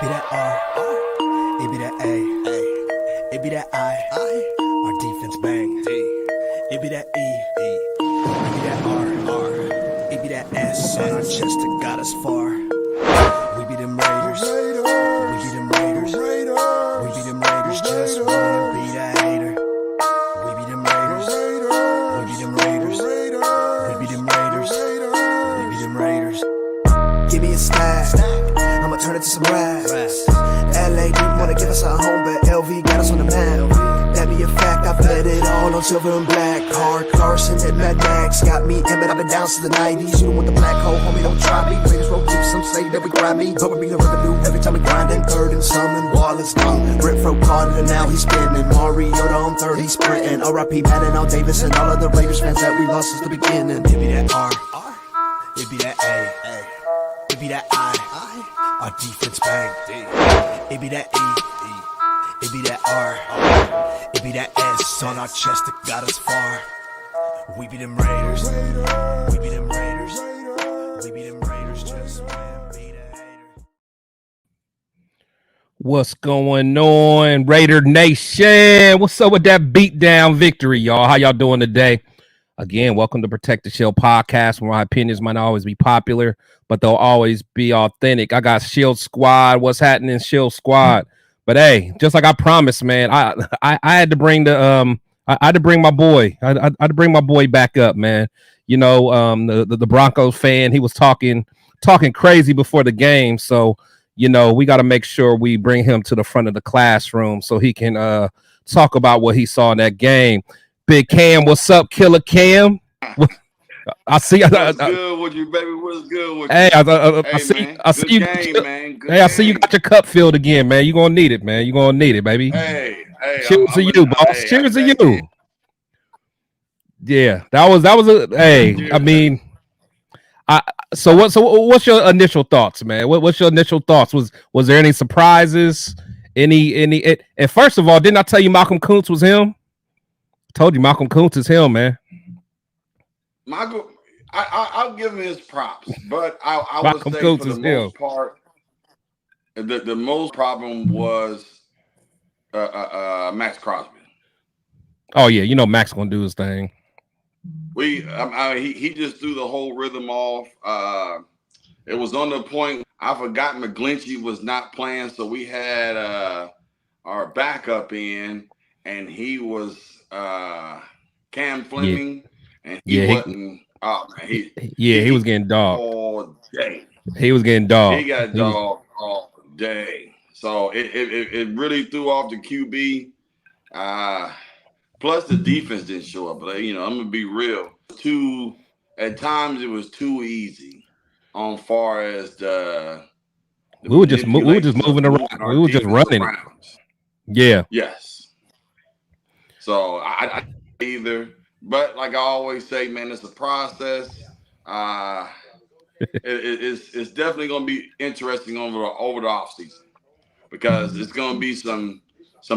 be that R, it be that A, it be that I, our defense bang, it be that E, it be that R, it be that S, on our chest that got us far. We be them Raiders, we be them Raiders, we be them Raiders, just wanna be that hater. We be them Raiders, we be them Raiders, we be them Raiders, we be them Raiders. Give me a stack, I'ma turn it to some racks. LA didn't wanna give us a home, but LV got us on the map. That be a fact, I've let it all on silver and black. Hard Carson and Mad Max got me in, but I've been down since the 90s. You don't want the black hole, homie, don't try me. Raiders roll deep, some say that we grind me, but we bring the revenue every time we grind in third and some and Wallace gone. Renfro caught it and now he's spinning. Mariota on third, he's sprinting. R.I.P. Madden, all Davis, and all of the Raiders fans that we lost since the beginning. It be that R, it be that A, it be that I, our defense bang. It be that E, it be that R, it be that S on our chest that got us far. We be them Raiders, we be them Raiders, we be them Raiders, just win, be the hater. What's going on, Raider Nation? What's up with that beatdown victory, y'all? How y'all doing today? Again, welcome to Protect the Shield podcast, where my opinions might not always be popular, but they'll always be authentic. I got Shield Squad. What's happening, Shield Squad? But hey, just like I promised, man, I had to bring the I had to bring my boy. I had to bring my boy back up, man. You know, the Broncos fan, he was talking crazy before the game, so you know we got to make sure we bring him to the front of the classroom so he can talk about what he saw in that game. Big Cam, what's up, Killer Cam? I see. What's good with you, baby? What's good with you? Hey, I see. Man. I see good you. Game, man. Good hey, I see you got your cup filled again, man. You gonna need it, man. You gonna need it, baby. Hey. Cheers to you, boss. Cheers to you. Yeah, that was a. Hey, Cheers, I mean, So what's your initial thoughts, man? What's your initial thoughts? Was there any surprises? And first of all, didn't I tell you Malcolm Kuntz was him? Told you Malcolm Kuntz is him, man. Michael, I'll give him his props, but I would say Kuntz for the most part, the most problem was Max Crosby. Oh yeah, you know Max gonna do his thing. He just threw the whole rhythm off. It was on the point. I forgot McGlinchey was not playing, so we had our backup in, and he was Cam Fleming. Yeah. And he wasn't. He was getting dogged all day. He was getting dogged. He got dogged all day. So it really threw off the QB. Plus the defense didn't show up. But I'm gonna be real. At times it was too easy on far as we were just moving around. We were just running it. Yeah. Yes. So I either. But like I always say, man, it's a process. It's definitely going to be interesting over the offseason because it's going to be some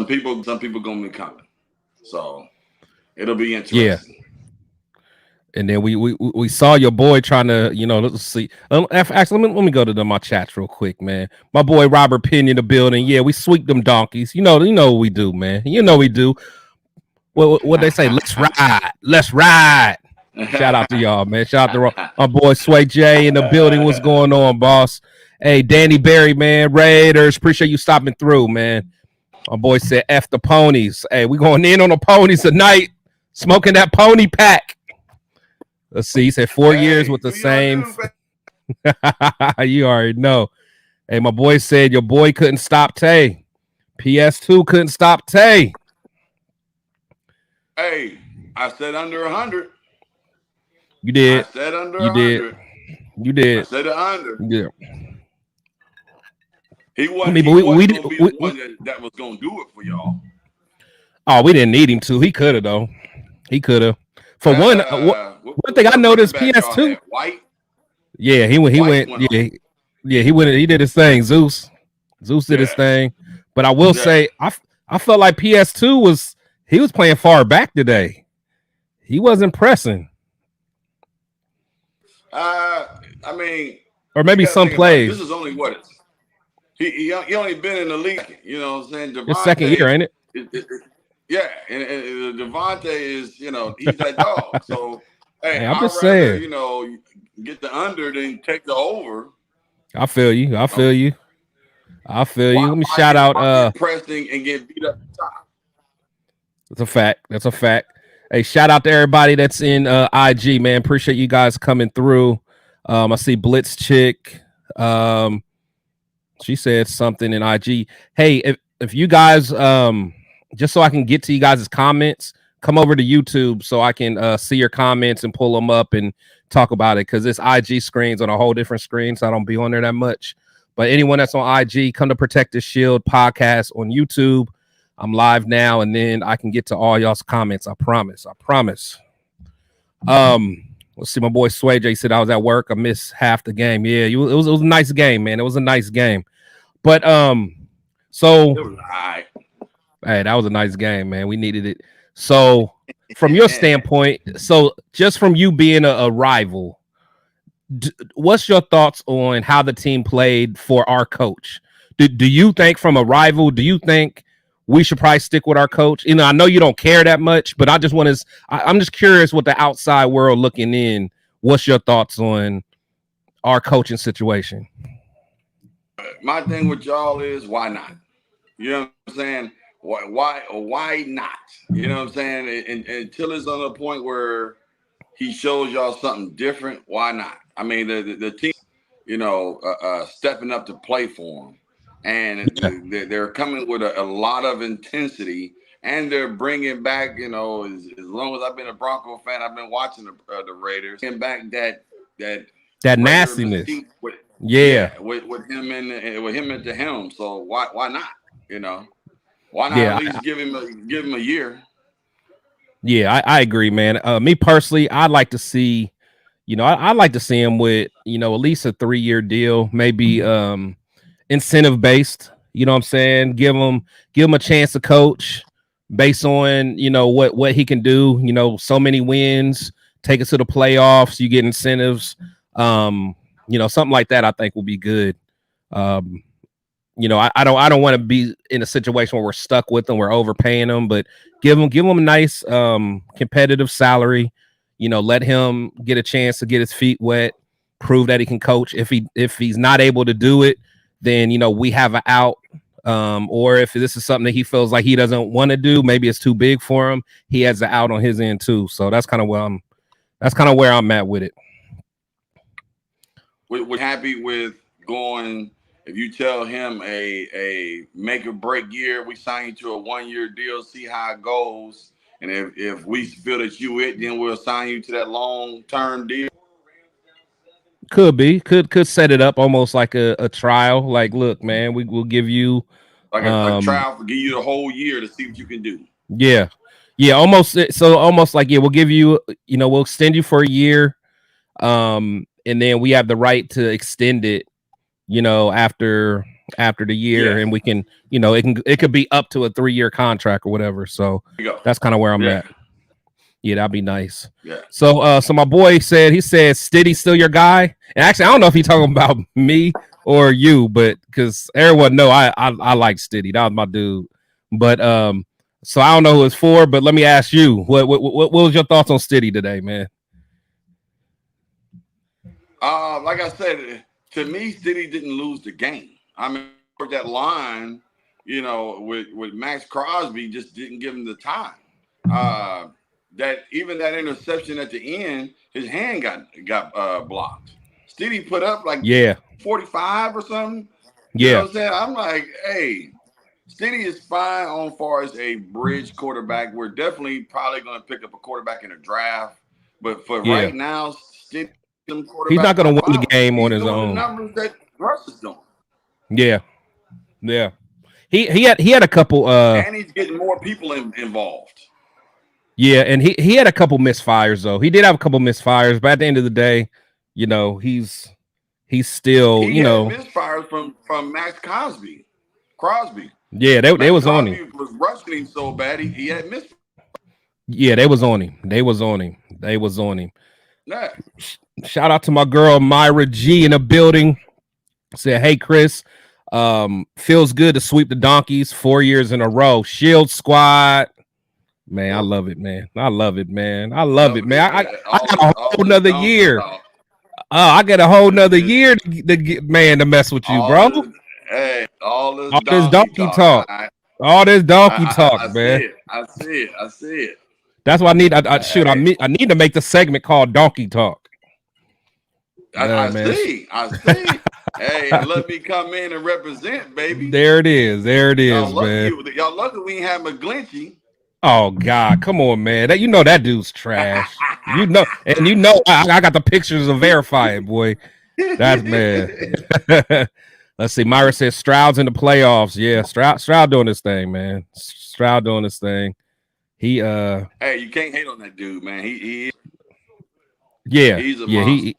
people going to be coming. So it'll be interesting. Yeah. And then we saw your boy trying to, let's see. Actually, let me go to my chats real quick, man. My boy Robert Pinion in the building. Yeah, we sweep them donkeys. You know what we do, man. You know we do. What they say? Let's ride. Shout out to y'all, man. Shout out to my boy Sway J in the building. What's going on, boss? Hey, Danny Berry, man. Raiders, appreciate you stopping through, man. My boy said F the ponies. Hey, we going in on the ponies tonight, smoking that pony pack. Let's see. He said 4 years with the same. You already know. Hey, my boy said your boy couldn't stop Tay. PS2 couldn't stop Tay. Hey, I said under 100. You did. I said under 100. You did. I said under. Yeah. He wasn't. That was going to do it for y'all. Oh, we didn't need him to. He could have though. He could have. For one thing I noticed, PS2. White. Yeah, he went. Yeah, he went. He did his thing. Zeus did his thing. But I will say, I felt like PS2 was. He was playing far back today. He wasn't pressing. I mean, or maybe some plays. This is only what he only been in the league. You know what I'm saying? It's second year, ain't it? Yeah, and Devontae is, he's that dog. So, hey, I'm I'd just rather, saying. get the under than take the over. I feel you. I feel you. Why, Let me why shout get, out. why get pressing and get beat up at the top? That's a fact. Hey, shout out to everybody that's in IG, man. Appreciate you guys coming through. I see Blitz Chick. She said something in IG. Hey, if you guys just so I can get to you guys' comments, come over to YouTube so I can see your comments and pull them up and talk about it, because this IG screen's on a whole different screen, so I don't be on there that much. But anyone that's on IG, come to Protect the Shield podcast on YouTube. I'm live now, and then I can get to all y'all's comments. I promise. Let's see. My boy Sway J said I was at work. I missed half the game. Yeah, it was a nice game, man. It was a nice game. But so It was all right. Hey, that was a nice game, man. We needed it. So from your standpoint, so just from you being a rival, what's your thoughts on how the team played for our coach? Do you think, from a rival, do you think we should probably stick with our coach? I know you don't care that much, but I just want to. I'm just curious, what the outside world looking in, what's your thoughts on our coaching situation? My thing with y'all is, why not? You know what I'm saying? Why not? You know what I'm saying? And until it's on a point where he shows y'all something different, why not? I mean, the team, stepping up to play for him, and they're coming with a lot of intensity, and they're bringing back, as long as I've been a Bronco fan, I've been watching the Raiders, bringing back that nastiness. with him at the helm. So why not? Why not at least give him a year? Yeah, I agree, man. Me personally, I'd like to see, I'd like to see him with, at least a 3-year deal, maybe incentive based. You know what I'm saying? Give him a chance to coach based on, what he can do. So many wins, take us to the playoffs, you get incentives. Something like that I think will be good. I don't want to be in a situation where we're stuck with them, we're overpaying them, but give him a nice competitive salary. Let him get a chance to get his feet wet, prove that he can coach. If he's not able to do it, then we have an out. Or if this is something that he feels like he doesn't want to do, maybe it's too big for him, he has an out on his end too. So that's kind of where I'm at with it. We're happy with going. If you tell him a make or break year, we sign you to a 1-year deal, see how it goes. And if we feel that then we'll sign you to that long-term deal. Could set it up almost like a trial. Like, look, man, we'll give you like a trial, give you the whole year to see what you can do. Yeah. Almost like, we'll give you, we'll extend you for a year. And then we have the right to extend it, after the year, and we can, it could be up to a 3-year contract or whatever. So that's kind of where I'm at. Yeah, that'd be nice. Yeah. So my boy said, Stiddy's still your guy. And actually, I don't know if he's talking about me or you, but because everyone know I like Stiddy. That was my dude. But so I don't know who it's for, but let me ask you, what was your thoughts on Stiddy today, man? Like I said, to me, Stiddy didn't lose the game. I mean, that line, with Max Crosby just didn't give him the time. That interception at the end, his hand got blocked. Stiddy put up 45 or something. You know what I'm saying? I'm like, hey, Stiddy is fine on far as a bridge quarterback. We're definitely probably going to pick up a quarterback in a draft. But for right now, Stiddy, he's not going to win the game on his own. The numbers that Russ is doing. Yeah. He had a couple. And he's getting more people involved. Yeah, and he had a couple misfires though. He did have a couple misfires, but at the end of the day, he's still misfires from Max Crosby. Yeah, they was on him. Was rushing him so bad he had misfires. Yeah, they was on him. Yeah. Shout out to my girl Myra G in the building. Said, hey Chris, Feels good to sweep the Donkeys 4 years in a row. Shield squad. Man, I love it, man. I love it, man. I love it, man. I got a whole nother year. I got a whole nother year to get, man, to mess with you, bro. All All this this donkey talk. All this donkey talk, man. I see it. That's why I need. I need to make the segment called Donkey Talk. I see. Hey, and let me come in and represent, baby. There it is, man. Y'all lucky we ain't have McGlinchey. Oh God, come on, man. That dude's trash. And I got the pictures to verify it, boy. That's man. Let's see. Myra says Stroud's in the playoffs. Yeah, Stroud doing this thing, man. Stroud doing this thing. He Hey, you can't hate on that dude, man. He's a monster.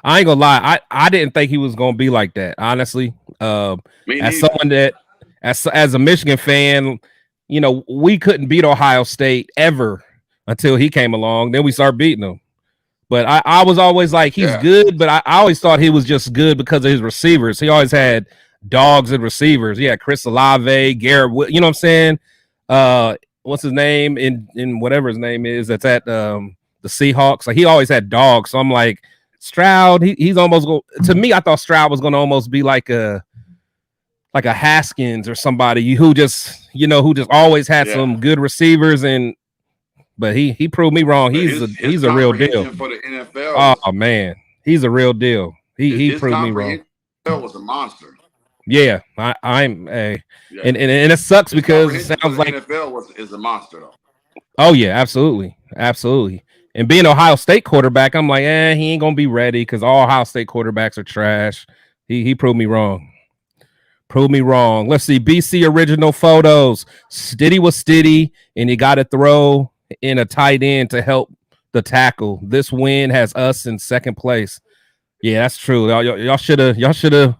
I ain't gonna lie. I didn't think he was gonna be like that, honestly. As someone that as a Michigan fan, we couldn't beat Ohio State ever until he came along. Then we started beating them. But I was always like, he's good, but I always thought he was just good because of his receivers. He always had dogs and receivers. Yeah, Chris Olave, Garrett, you know what I'm saying? What's his name in whatever his name is that's at the Seahawks? Like he always had dogs. So I'm like, Stroud, he's almost to me, I thought Stroud was gonna almost be like a Haskins or somebody who just always had some good receivers, but he proved me wrong. He's a real deal for the NFL. Oh man, he's a real deal. He proved me wrong. Was a monster. Yeah, and it sucks because it sounds like NFL is a monster though. Oh yeah, absolutely. And being Ohio State quarterback, I'm like, he ain't gonna be ready because all Ohio State quarterbacks are trash. He proved me wrong. Let's see. BC original photos. Stiddy was Stiddy, and he got to throw in a tight end to help the tackle. This win has us in second place. Yeah, that's true. Y'all should have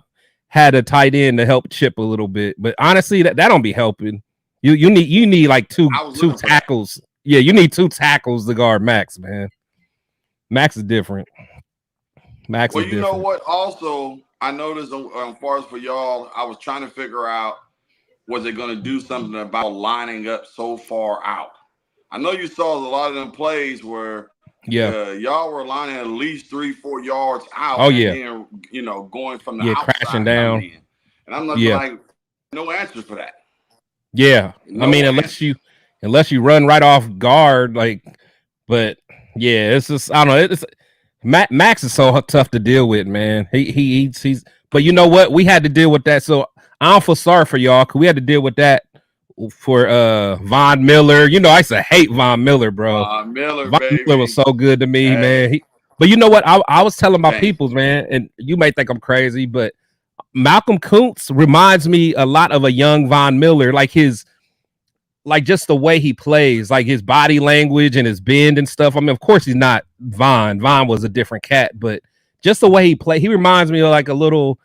had a tight end to help Chip a little bit. But honestly, that don't be helping. You need like two tackles. Yeah, you need 2 tackles to guard Max, man. Max is different. Well, you know what? Also, I noticed as far as for y'all, I was trying to figure out, was it going to do something about lining up so far out? I know you saw a lot of them plays where y'all were lining at least 3-4 yards out. Oh, yeah. And then, going from the outside crashing down. And I'm like, no answer for that. Yeah. I mean, unless you run right off guard, but yeah, it's just, I don't know. It's Max is so tough to deal with, man. He's but you know what? We had to deal with that. So I don't feel sorry for y'all because we had to deal with that for Von Miller. I used to hate Von Miller, bro. Von Miller was so good to me, man. But you know what? I was telling my peoples, man, and you may think I'm crazy, but Malcolm Kuntz reminds me a lot of a young Von Miller, just the way he plays, like his body language and his bend and stuff. I mean, of course he's not Von. Von was a different cat, but just the way he played, he reminds me of like a little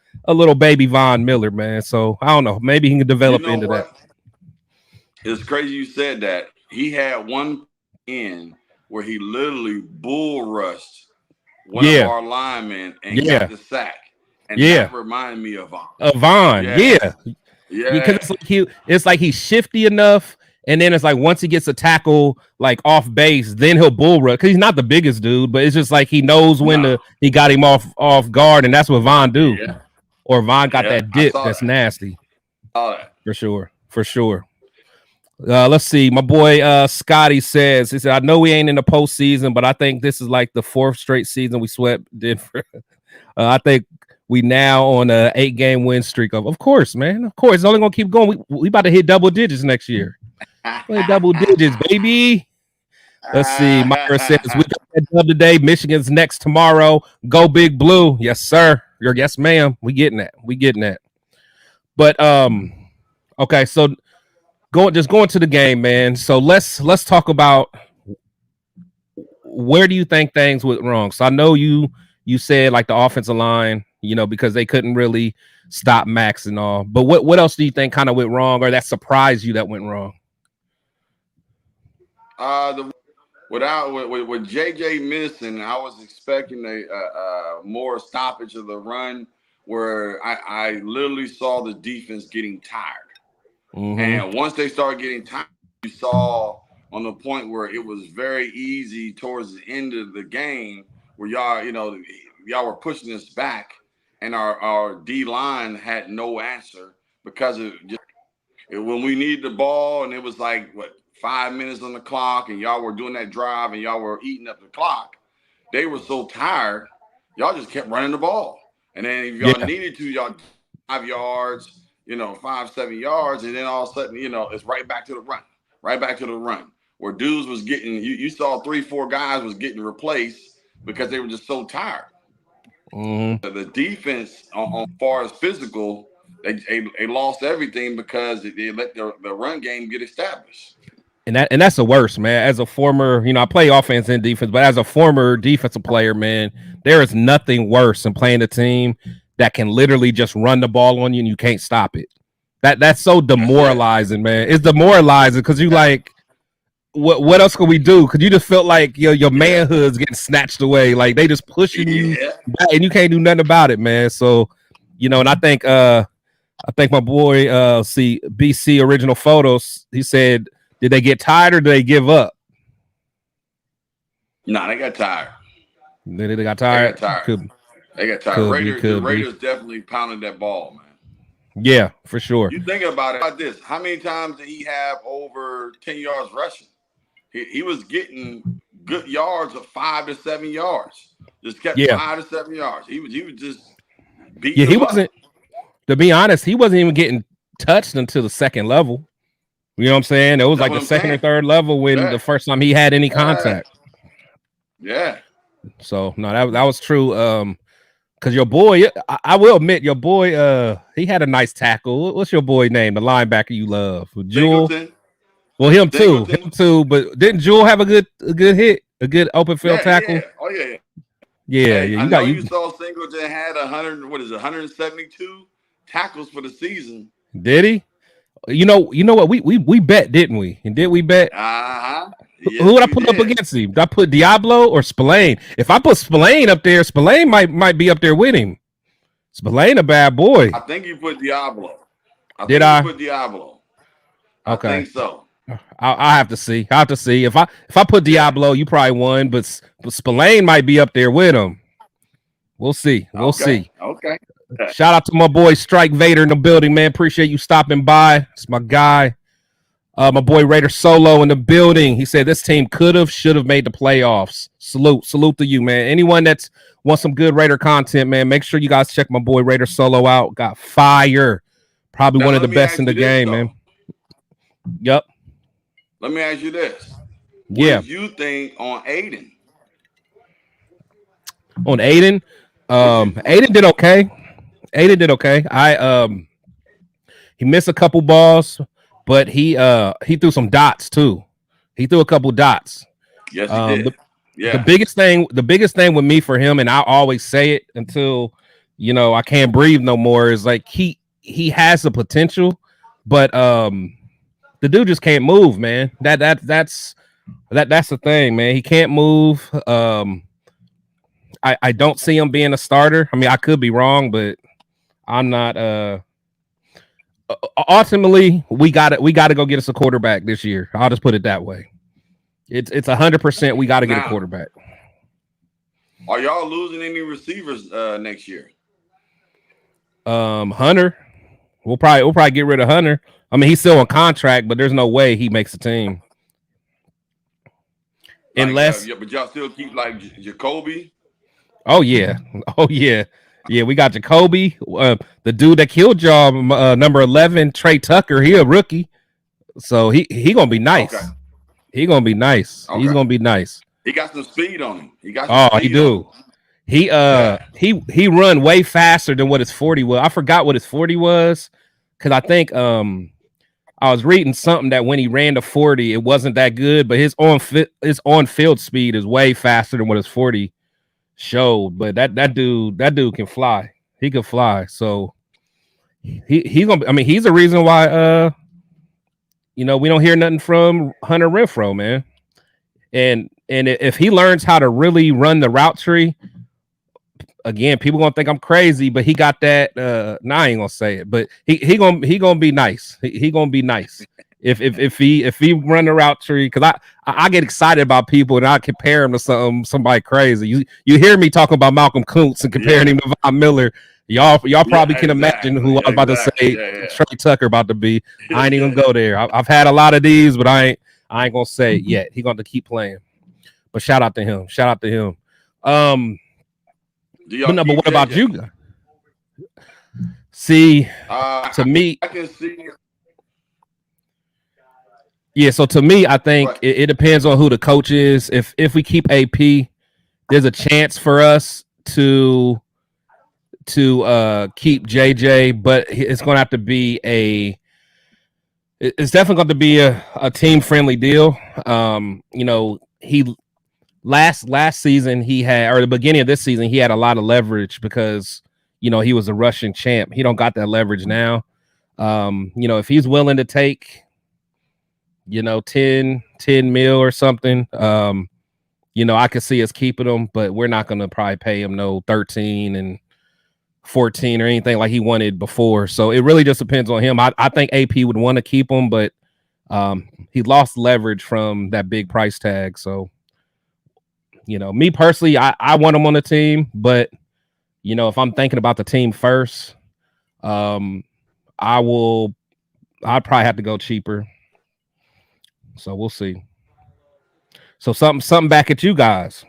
baby Von Miller, man. So I don't know. Maybe he can develop into that. It's crazy you said that. He had one in where he literally bull rushed one of our linemen and got the sack. And that reminded me of Von. Yeah. Because it's like he's shifty enough. And then it's like once he gets a tackle like off base, then he'll bull rush because he's not the biggest dude, but it's just like he knows when he got him off guard, and that's what Von do. Yeah. Or Von got that dip that's nasty. For sure. Let's see. My boy Scotty says, he said, I know we ain't in the postseason, but I think this is like the 4th straight season we swept Denver. I think we now on a 8-game win streak. Of course, man. Of course, it's only gonna keep going. We about to hit double digits next year. Play double digits, baby. Let's see. Myra says we got that dub today. Michigan's next tomorrow. Go Big Blue. Yes, sir. Yes, ma'am. We getting that. But okay, so going to the game, man. So let's talk about where do you think things went wrong? So I know you said like the offensive line, because they couldn't really stop Max and all. But what else do you think kind of went wrong or that surprised you that went wrong? With JJ missing, I was expecting a more stoppage of the run where I literally saw the defense getting tired. Mm-hmm. And once they started getting tired, you saw on the point where it was very easy towards the end of the game where y'all were pushing us back, and our D line had no answer because of just when we needed the ball and it was like 5 minutes on the clock and y'all were doing that drive and y'all were eating up the clock. They were so tired, y'all just kept running the ball. And then if y'all needed to, y'all 5 yards, 5, 7 yards, and then all of a sudden, it's right back to the run. Where dudes was getting, you saw 3, 4 guys was getting replaced because they were just so tired. Mm-hmm. The defense, on far as physical, they lost everything because they let the run game get established. And that's the worst, man. As a former, I play offense and defense, but as a former defensive player, man, there is nothing worse than playing a team that can literally just run the ball on you and you can't stop it. That's so demoralizing, man. It's demoralizing because you like, what else can we do? Because you just felt like your manhood's getting snatched away. Like they just pushing you back and you can't do nothing about it, man. So, and I think my boy BC Original Photos, he said, did they get tired or did they give up? No, they got tired. They got tired. They got tired. The Raiders definitely pounded that ball, man. Yeah, for sure. You think about this. How many times did he have over 10 yards rushing? He was getting good yards of 5 to 7 yards. Just kept 5 to 7 yards. He was just beating. Yeah, he wasn't. To be honest, he wasn't even getting touched until the second level. You know what I'm saying? It was like the second or third level when the first time he had any contact. Yeah. So no, that was true. Because your boy, I will admit, your boy, he had a nice tackle. What's your boy name? The linebacker you love, Jewel. Well, him too. But didn't Jewel have a good hit, a good open field tackle? Yeah. Oh yeah. Yeah. You saw Singleton had 172 tackles for the season. Did he? You know what? We bet, didn't we? And did we bet? Yes, who would I put up against him? Did I put Diablo or Spillane? If I put Spillane up there, Spillane might be up there with him. Spillane a bad boy. I think you put Diablo. Did I? Put Diablo. Okay. I think so. I'll have to see. If I put Diablo, you probably won, but Spillane might be up there with him. We'll see. We'll see. Okay. Shout out to my boy Strike Vader in the building, man. Appreciate you stopping by. It's my guy. My boy Raider Solo in the building. He said this team should have made the playoffs. Salute to you, man. Anyone that's wants some good Raider content, man, make sure you guys check my boy Raider Solo out. Got fire. Probably one of the best in the game, man. Yep. Let me ask you this. What do you think on Aiden? On Aiden? Aiden did okay. He missed a couple balls, but he threw some dots too. He threw a couple dots. Yes, he did. The biggest thing with me for him, and I always say it until I can't breathe no more, is like he has the potential, but the dude just can't move, man. That's the thing, man. He can't move. I don't see him being a starter. I mean, I could be wrong, but I'm not. Ultimately, we got to go get us a quarterback this year. I'll just put it that way. It's 100%. We got to get a quarterback. Are y'all losing any receivers next year? Hunter. We'll probably get rid of Hunter. I mean, he's still on contract, but there's no way he makes the team. Unless, but y'all still keep like Jacoby. Oh yeah. Yeah, we got Jacoby, the dude that killed y'all, number 11, Trey Tucker. He a rookie, so he gonna be nice. Okay. He gonna be nice. Okay. He's gonna be nice. He got some speed on him. He do. He run way faster than what his 40 was. I forgot what his 40 was because I think I was reading something that when he ran the 40, it wasn't that good, but his on field speed is way faster than what his 40 showed. But that dude can fly. He can fly. So he's gonna. I mean, he's the reason why we don't hear nothing from Hunter Renfrow, man. And if he learns how to really run the route tree, again, people gonna think I'm crazy, but he got that. Nah, I ain't gonna say it, but he gonna be nice. He gonna be nice if he run the route tree, because I get excited about people and I compare him to somebody crazy. You hear me talking about Malcolm Kuntz and comparing him to Von Miller. Y'all probably can imagine who I was about to say Trey Tucker about to be. I ain't even gonna go there. I've had a lot of these, but I ain't gonna say it yet. He gonna keep playing. But shout out to him. But what about you? See, to me, I can see. Yeah, so to me, I think it depends on who the coach is. If we keep AP, there's a chance for us to keep JJ, but it's going to have to be it's definitely going to be a team friendly deal. He last season he had, or the beginning of this season, he had a lot of leverage because he was a rushing champ. He don't got that leverage now. If he's willing to take 10 mil or something, I could see us keeping him, but we're not going to probably pay him no 13 and 14 or anything like he wanted before. So it really just depends on him. I think AP would want to keep him, but he lost leverage from that big price tag. So, me personally, I want him on the team, but if I'm thinking about the team first, I'd probably have to go cheaper. So we'll see. So something back at you guys.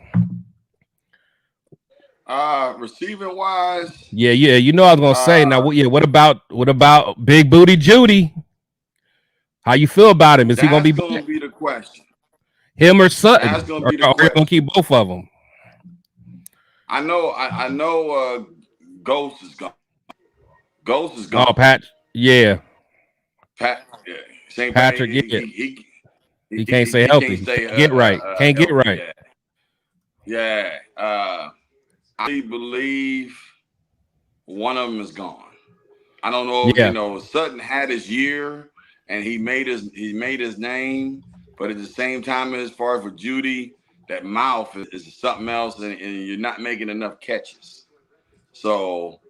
Receiving wise. Yeah. I was gonna say now. What about Big Booty Judy? How you feel about him? Is he gonna be back? That's gonna be the question. Him or Sutton? That's gonna be the question. Or gonna keep both of them? I know. Ghost is gone. Ghost is gone. Oh, Pat. Yeah. St. Patrick. He can't stay healthy. Can't get right. Can't get right. Yeah. I believe one of them is gone. I don't know. Sutton had his year and he made his name, but at the same time, as far as for Judy, that mouth is something else, and you're not making enough catches. So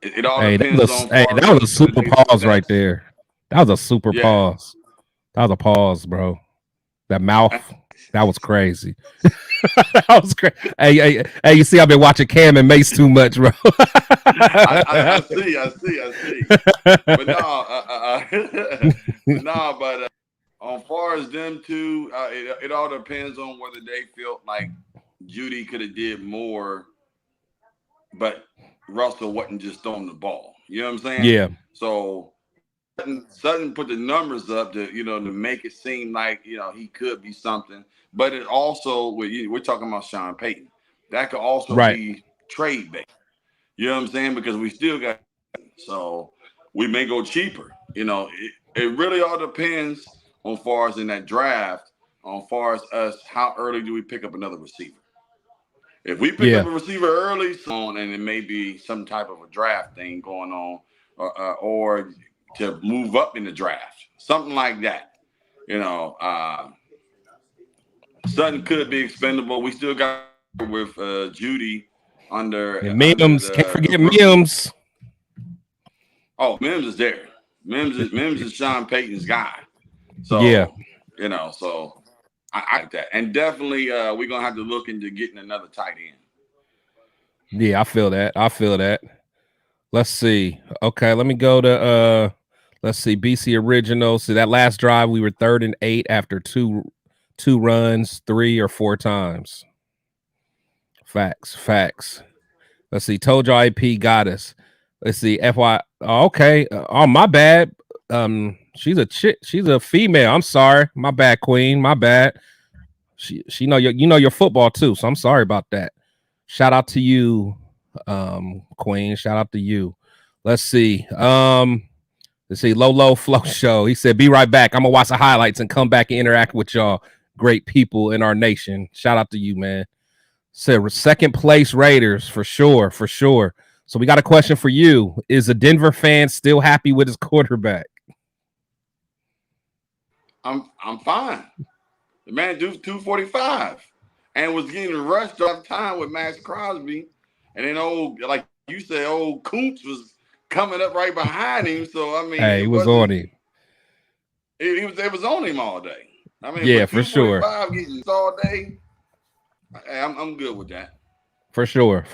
it all depends on. That was a super pause right there. That was a super pause. That was a pause, bro. That mouth, that was crazy. That was crazy. Hey, you see, I've been watching Cam and Mace too much, bro. I see. But but as far as them two, it all depends on whether they feel like Judy could have did more, but Russell wasn't just throwing the ball. You know what I'm saying? Yeah. So Sutton put the numbers up to to make it seem like he could be something, but it also we're talking about Sean Payton. That could also be trade bait. You know what I'm saying? Because we still got, so we may go cheaper. It really all depends on far as in that draft, on far as us, how early do we pick up another receiver? If we pick up a receiver early, and it may be some type of a draft thing going on, or to move up in the draft, something like that. Sutton could be expendable. We still got with Judy under Mims. Can't forget Mims. Oh, Mims is there. Mims is Sean Payton's guy. So so I like that, and definitely we're gonna have to look into getting another tight end. Yeah, I feel that. Let's see. Okay, let me go to let's see, BC Original. So that last drive, we were 3rd and 8 after two runs 3 or 4 times. Facts. Let's see. Told y'all IP got us. Let's see. FY. Okay. Oh, my bad. She's a chick. She's a female. I'm sorry. My bad, Queen. My bad. She know your football too. So I'm sorry about that. Shout out to you, Queen. Shout out to you. Let's see. Low Flow Show. He said, "Be right back. I'm gonna watch the highlights and come back and interact with y'all. Great people in our nation. Shout out to you, man." Said 2nd place Raiders for sure. So we got a question for you. Is a Denver fan still happy with his quarterback? I'm fine. The man do 245 and was getting rushed off time with Max Crosby And then like you said, old Koontz was coming up right behind him. So I mean, Hey, he was on him. It was on him all day. I mean, Yeah, for sure. 2.5 getting all day. I'm good with that. For sure.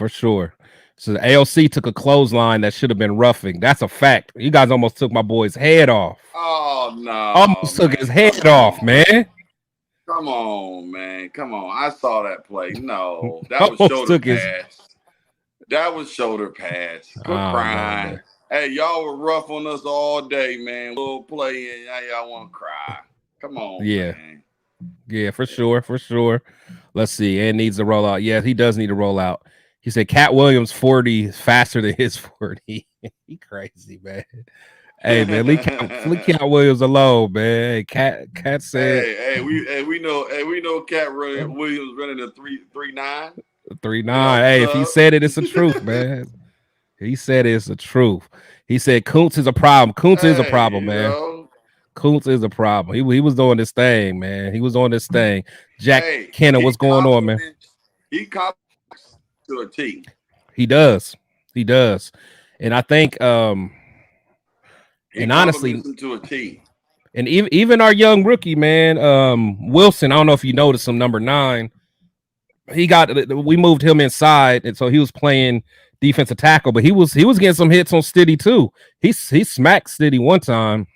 So the AOC took a clothesline that should have been roughing. That's a fact. You guys almost took my boy's head off. Oh no! Almost took his head off, man. Come on, man. Come on. I saw that play. No, that was shoulder pads. That was shoulder pads. Quit crying. Man. Hey, y'all were rough on us all day, man. Little play and now y'all want to cry. Come on, man. Yeah, for sure. Let's see. And needs to roll out. Yeah, he does need to roll out. He said Cat Williams 40 is faster than his 40. He crazy, man. Hey, man, leave Cat Williams alone, man. Cat said. Hey, we know Cat Williams running a 3.9. 3.9. Hey, if he said it, it's the truth, man. He said it's the truth. He said Koontz is a problem. Koontz is a problem, man. Koontz is a problem. He was doing this thing, man. He was on this thing. Jack Kenna, what's going on, man? He compliments to a T. He does. And I think and honestly to a T. And even our young rookie, man, Wilson, I don't know if you noticed him, number 9. We moved him inside, and so he was playing defensive tackle, but he was getting some hits on Stiddy too. He smacked Stiddy one time.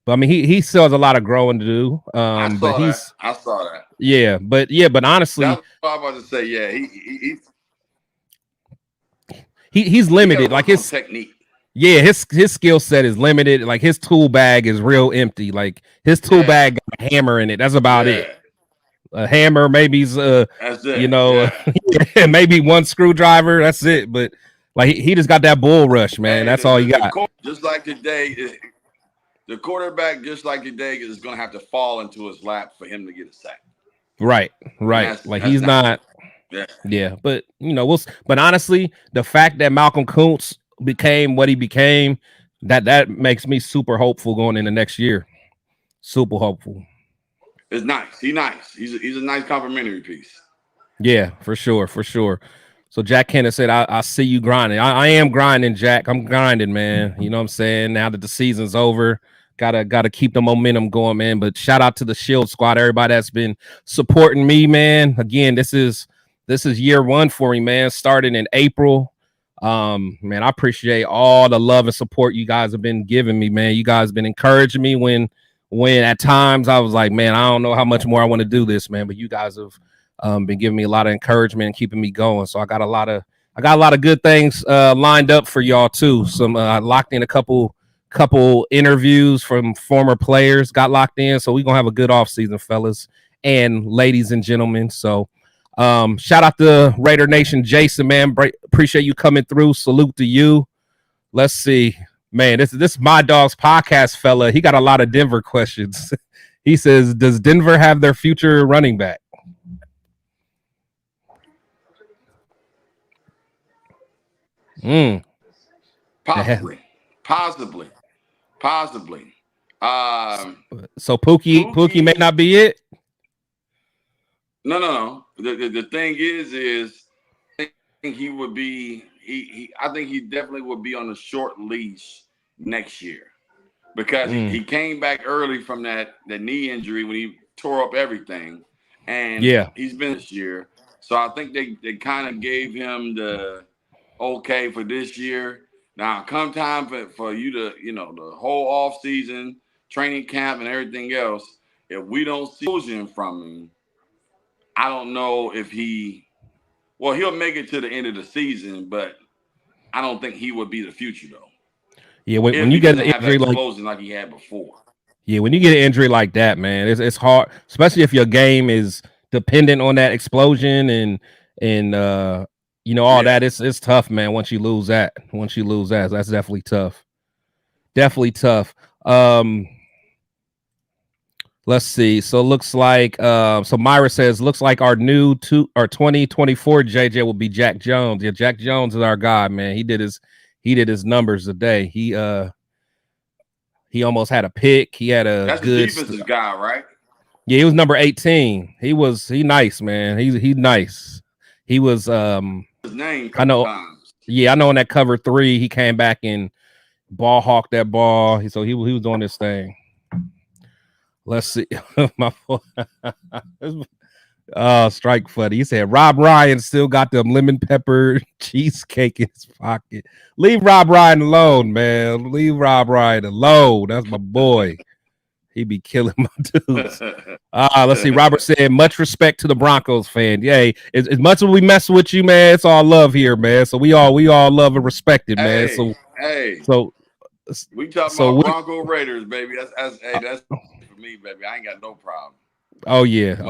But I mean, he still has a lot of growing to do. I saw that. Yeah, but honestly, that's what I was about to say. Yeah, he's limited. Like his technique. Yeah, his skill set is limited. Like his tool bag is real empty. Like his tool bag got a hammer in it. That's about it. A hammer, maybe that's it. Maybe one screwdriver. That's it. But like he just got that bull rush, man. That's all he got. Just like today. The quarterback, just like today, is going to have to fall into his lap for him to get a sack. Right. Like he's not. Yeah. But but honestly, the fact that Malcolm Koontz became what he became, that makes me super hopeful going into next year. Super hopeful. It's nice. He's nice. He's a nice complimentary piece. Yeah, for sure. So Jack Kenna said, I see you grinding. I am grinding, Jack. I'm grinding, man. You know what I'm saying? Now that the season's over. Gotta keep the momentum going, man. But shout out to the Shield Squad, everybody that's been supporting me, man. Again, this is year 1 for me, man. Starting in April. Man, I appreciate all the love and support you guys have been giving me, man. You guys have been encouraging me when at times I was like, man, I don't know how much more I want to do this, man. But you guys have been giving me a lot of encouragement and keeping me going. So I got a lot of good things lined up for y'all too. Some locked in a couple interviews from former players got locked in, so we're gonna have a good off season, fellas and ladies and gentlemen. So shout out to Raider Nation, Jason, man. Appreciate you coming through. Salute to you. Let's see, man. This is my dog's podcast, fella. He got a lot of Denver questions. He says, does Denver have their future running back? Possibly. So Pookie may not be it. No. The thing is I think he would be. I think he definitely would be on a short leash next year because he came back early from that knee injury when he tore up everything, and he's been this year. So I think they kind of gave him the okay for this year. Now, come time for you to, the whole off season, training camp, and everything else, if we don't see explosion from him, I don't know if he'll make it to the end of the season, but I don't think he would be the future though. Yeah, when you get an injury like he had before. Yeah, when you get an injury like that, man, it's hard, especially if your game is dependent on that explosion and all that. It's tough, man. Once you lose that, that's definitely tough. Let's see. So it looks like so Myra says looks like our 2024 JJ will be Jack Jones. Yeah, Jack Jones is our guy, man. He did his numbers today. He almost had a pick. He had that's good the defensive guy, right? Yeah, he was number 18. He nice, man. He's nice. He was his name. I know. Times. Yeah, I know. In that cover 3, he came back and ball hawked that ball. So he was doing this thing. Let's see. My strike funny. He said Rob Ryan still got them lemon pepper cheesecake in his pocket. Leave Rob Ryan alone, man. Leave Rob Ryan alone. That's my boy. He be killing my dudes. Let's see. Robert said, much respect to the Broncos fan. Yay. As much as we mess with you, man, it's all love here, man. So we all love and respect it, man. So we talking about Bronco Raiders, baby. That's for me, baby. I ain't got no problem. Oh yeah.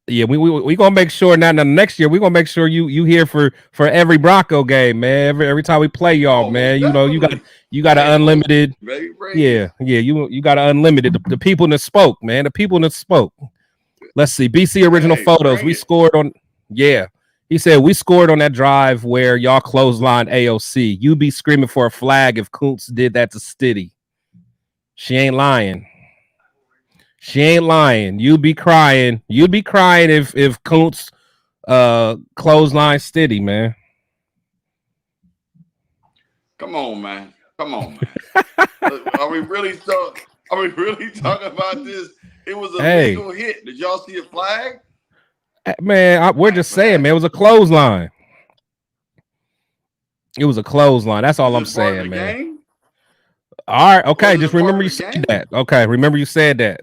We gonna make sure now next year we're gonna make sure you here for every Bronco game, man. Every time we play y'all, man. Definitely. You got an unlimited. Baby, yeah. You got an unlimited. The people that spoke, man. The people that spoke. Let's see. BC original photos. We scored on. Yeah. He said we scored on that drive where y'all clotheslined AOC. You be screaming for a flag if Kuntz did that to Stiddy. She ain't lying. She ain't lying. You'd be crying. You'd be crying if Kuntz clothesline Stiddy, man. Come on, man. Are we really talking about this? It was a legal hit. Did y'all see a flag? Man, we're just saying, man. It was a clothesline. It was a clothesline. That's all I'm saying, man. Game? All right, okay. Just remember you said that. Okay, remember you said that.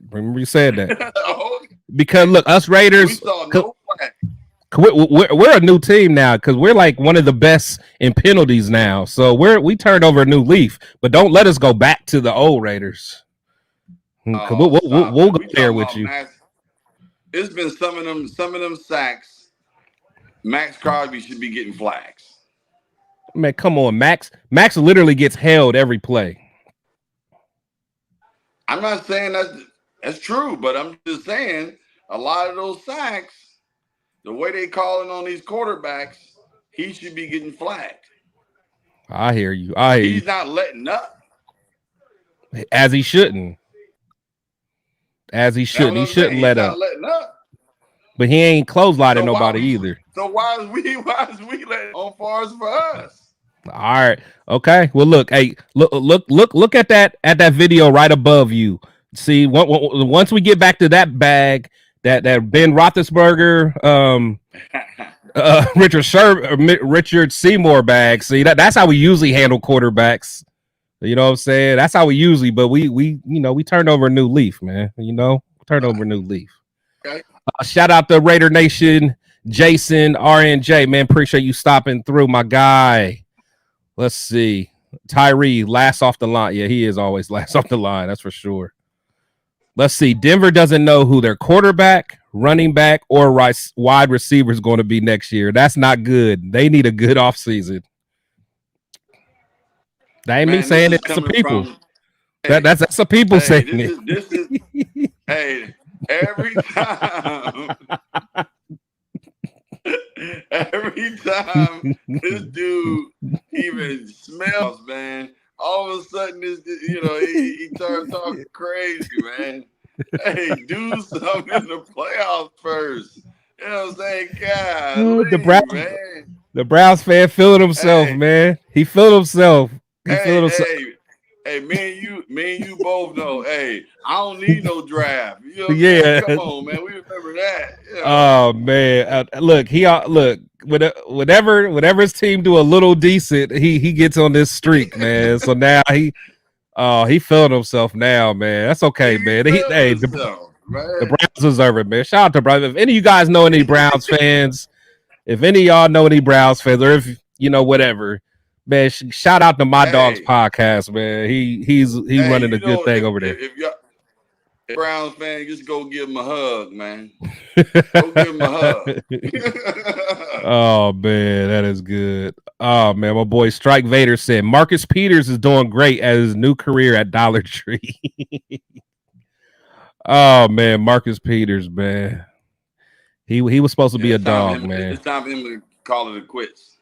Because look, us Raiders, we're a new team now because we're like one of the best in penalties now. So we turned over a new leaf. But don't let us go back to the old Raiders. We'll go there with you. It's been some of them sacks. Max Crosby should be getting flags. Man, come on, Max. Max literally gets held every play. I'm not saying that's true, but I'm just saying a lot of those sacks, the way they calling on these quarterbacks, he should be getting flagged. I hear you. He's not letting up. As he shouldn't. He shouldn't let up. Letting up. But he ain't clotheslining nobody either. So why is we letting on fars for us? All right. Okay. Well, look. Hey, look at that video right above you. See, once we get back to that bag, that Ben Roethlisberger, Richard Seymour bag. See, that's how we usually handle quarterbacks. You know what I'm saying? That's how we usually. But we turned over a new leaf, man. Turned over a new leaf. Okay. Shout out to Raider Nation, Jason RNJ, man. Appreciate you stopping through, my guy. Let's see. Tyree, last off the line. Yeah, he is always last off the line. That's for sure. Let's see. Denver doesn't know who their quarterback, running back, or wide receiver is going to be next year. That's not good. They need a good offseason. That ain't me saying it. That's the people. That's the people saying it. Hey, every time. Every time this dude even smells, man, all of a sudden he starts talking crazy, man. Hey, do something in the playoffs first. You know what I'm saying? God, the Browns fan feeling himself, man. He feeling himself. Hey, me and you both know. Hey, I don't need no draft. You know what I'm yeah, saying? Come on, man. We remember that. You know? Oh man, look. Whenever his team do a little decent, he gets on this streak, man. So now he feeling himself now, man. That's okay, man. The Browns deserve it, man. Shout out to Browns. If any of you guys know any Browns fans, or if whatever. Man, shout out to My Dog's podcast, man. He's running a good thing over there. If you're a Browns fan, just go give him a hug, man. Go give him a hug. Oh man, that is good. Oh man, my boy Strike Vader said Marcus Peters is doing great at his new career at Dollar Tree. Oh man, Marcus Peters, man. He was supposed to be a dog, man. It's time for him to call it quits.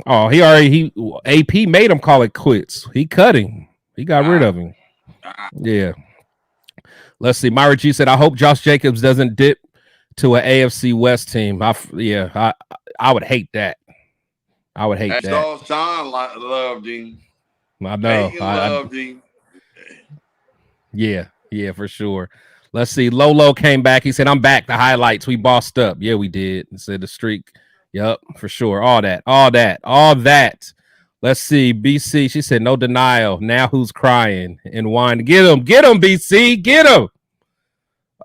Oh, AP made him call it quits. He cut him. He got rid of him. Yeah. Let's see. Myra G said, I hope Josh Jacobs doesn't dip to an AFC West team. I would hate that. I would hate that. So Sean loved him. I know. Peyton loved him. Yeah, for sure. Let's see. Lolo came back. He said, "I'm back. The highlights. We bossed up." Yeah, we did. He said the streak. Yep, for sure. All that. Let's see. BC. She said, "No denial. Now who's crying and whining? Get him, BC. Get him."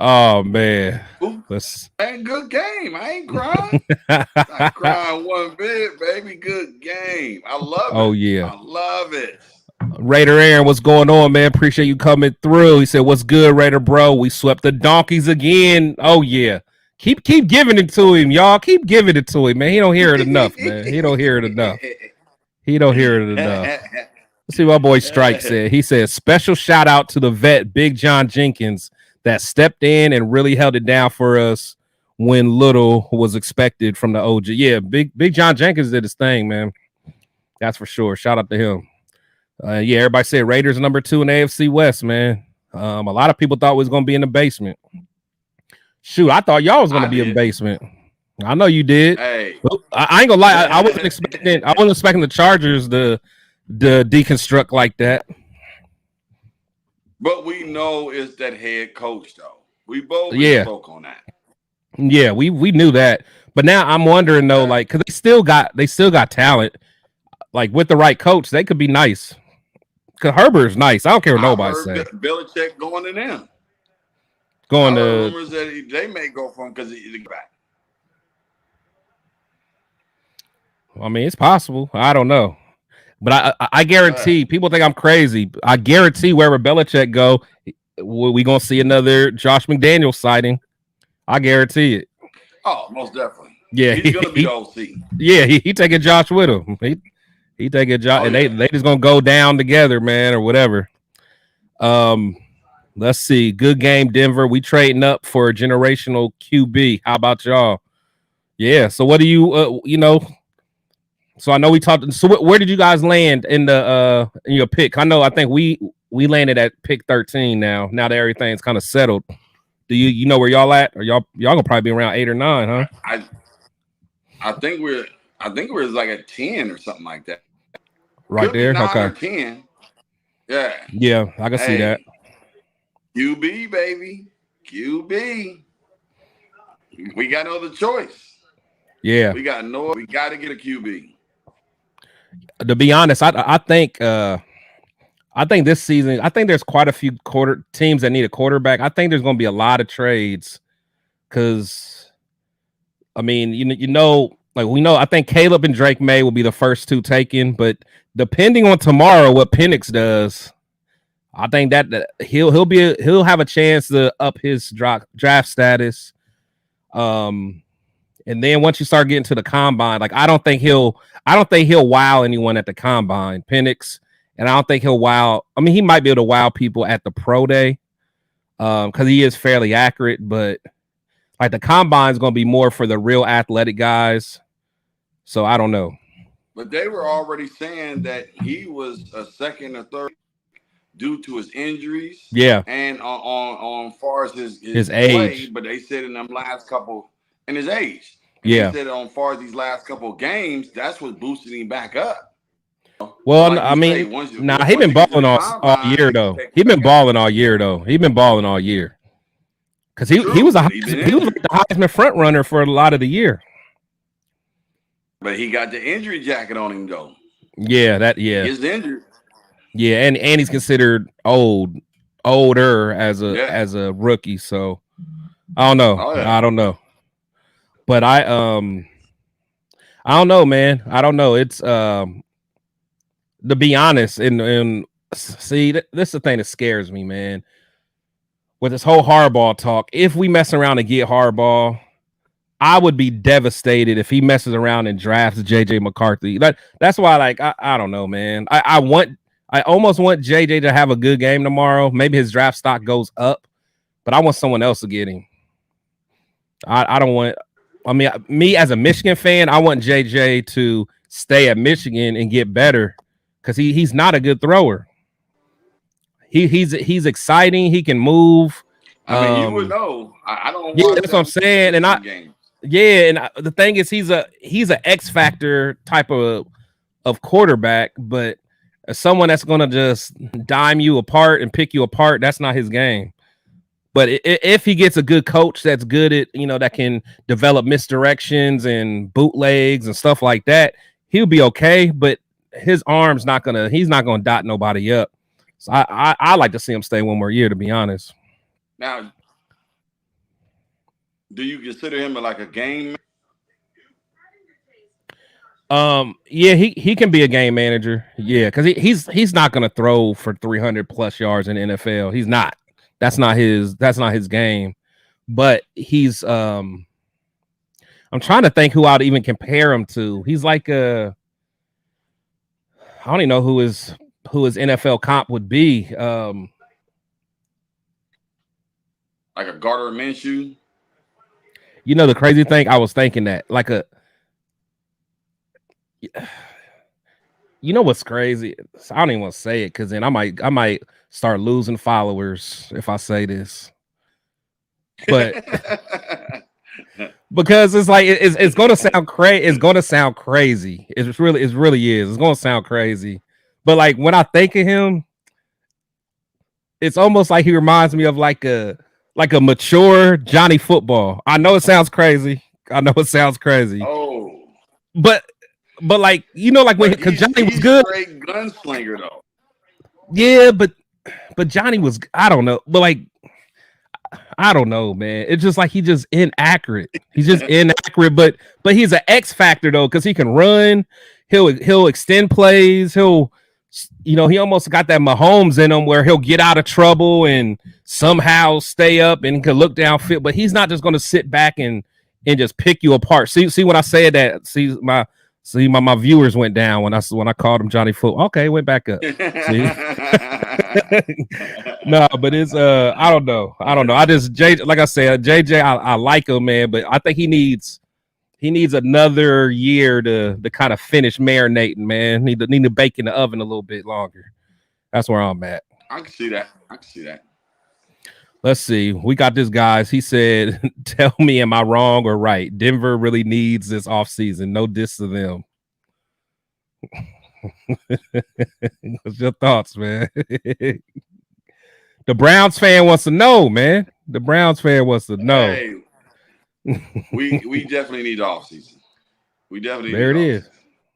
Oh man. Good game. I ain't crying. Not crying one bit, baby. Good game. I love it. Oh yeah. I love it. Raider Aaron, what's going on, man? Appreciate you coming through. He said, "What's good, Raider bro? We swept the donkeys again." Oh yeah. Keep giving it to him, y'all. Keep giving it to him, man. He don't hear it enough, man. He don't hear it enough. Let's see what my boy Strike said. He said, "Special shout out to the vet, Big John Jenkins, that stepped in and really held it down for us when little was expected from the OG." Yeah, Big John Jenkins did his thing, man. That's for sure. Shout out to him. Yeah, everybody said Raiders number 2 in the AFC West, man. A lot of people thought we was going to be in the basement. Shoot, I thought y'all was going to be in the basement. I know you did. Hey, I ain't gonna lie. I wasn't expecting the Chargers to deconstruct like that. But we know it's that head coach, though. We both spoke on that. Yeah, we knew that. But now I'm wondering though, like, because they still got talent. Like with the right coach, they could be nice. Because Herbert's nice. I don't care what nobody say. Belichick going to them. Going to rumors that they may go for him because he's back. I mean, it's possible. I don't know. But I guarantee, people think I'm crazy. I guarantee wherever Belichick go, we going to see another Josh McDaniels sighting. I guarantee it. Oh, most definitely. Yeah. He's going to be OC. Yeah, he taking Josh with him. He taking Josh, and they just going to go down together, man, or whatever. Let's see. Good game, Denver. We trading up for a generational QB. How about y'all? Yeah. So what do you, So I know we talked. So where did you guys land in the in your pick? I think we landed at pick 13 now. Now that everything's kind of settled. Do you know where y'all at? Or y'all gonna probably be around 8 or 9, huh? I think we're like at 10 or something like that. Right there. 9 okay. Or 10. Yeah. Yeah, I can see that. QB, baby. QB. We got no other choice. Yeah. We got to get a QB. To be honest, I think this season, I think there's quite a few teams that need a quarterback. I think there's going to be a lot of trades because, I mean, I think Caleb and Drake May will be the first 2 taken, but depending on tomorrow what Penix does, I think that he'll have a chance to up his draft status. And then once you start getting to the combine, like I don't think he'll wow anyone at the combine, Penix, and I don't think he'll wow. I mean, he might be able to wow people at the pro day, because he is fairly accurate. But like the combine is going to be more for the real athletic guys. So I don't know. But they were already saying that he was a second or third due to his injuries. Yeah, and on far as his age. Play, but they said in them last couple. And his age. Yeah. He said on far as these last couple of games, that's what boosted him back up. Well, like I mean, he been balling all year though. He been balling all year though. He been balling all year. Because he was like the Heisman front runner for a lot of the year. But he got the injury jacket on him though. Yeah, He's injured. Yeah, and he's considered older as a rookie. So I don't know. Oh, yeah. I don't know. But I don't know, man. I don't know. It's to be honest, and see, this is the thing that scares me, man. With this whole Harbaugh talk, if we mess around and get Harbaugh, I would be devastated if he messes around and drafts JJ McCarthy. That's why, like, I don't know, man. I almost want JJ to have a good game tomorrow. Maybe his draft stock goes up, but I want someone else to get him. I don't want. I mean, me as a Michigan fan, I want JJ to stay at Michigan and get better because he's not a good thrower. He's exciting. He can move. I mean, you would know. I don't. Yeah, that's what I'm saying. And Yeah, and the thing is, he's a X factor type of quarterback, but as someone that's gonna just dime you apart and pick you apart, that's not his game. But if he gets a good coach that's good at, that can develop misdirections and bootlegs and stuff like that, he'll be okay. But his arm's he's not gonna dot nobody up. So I like to see him stay one more year, to be honest. Now, do you consider him like a game? Yeah, he can be a game manager. Yeah, because he's not gonna throw for 300 plus yards in the NFL. He's not. That's not his game. But he's I'm trying to think who I'd even compare him to. He's like I don't even know who his NFL comp would be. Like a Gardner Minshew. The crazy thing, I was thinking that like what's crazy? I don't even want to say it because then I might start losing followers if I say this. But because it's like it's gonna sound crazy. It's gonna sound crazy. It really is. It's gonna sound crazy. But like when I think of him, it's almost like he reminds me of like a mature Johnny Football. I know it sounds crazy. Oh, but like like when because Johnny was good. Great gunslinger though. Yeah, but Johnny was, I don't know, but like I don't know, man. It's just like he's just inaccurate. He's just inaccurate, but he's an X factor though, because he can run. He'll extend plays. He'll, he almost got that Mahomes in him where he'll get out of trouble and somehow stay up and can look downfield. But he's not just going to sit back and just pick you apart. See when I said that. See my viewers went down when I called him Johnny Foot. Okay, went back up. No, but it's I don't know. I just like I said, JJ, I like him, man, but I think he needs another year to kind of finish marinating, man. Need to bake in the oven a little bit longer. That's where I'm at. I can see that. Let's see. We got this, guys. He said, tell me, am I wrong or right? Denver really needs this offseason. No diss to them. What's your thoughts, man? The Browns fan wants to know, man. The Browns fan wants to know. Hey, we definitely need the offseason. We definitely there it is.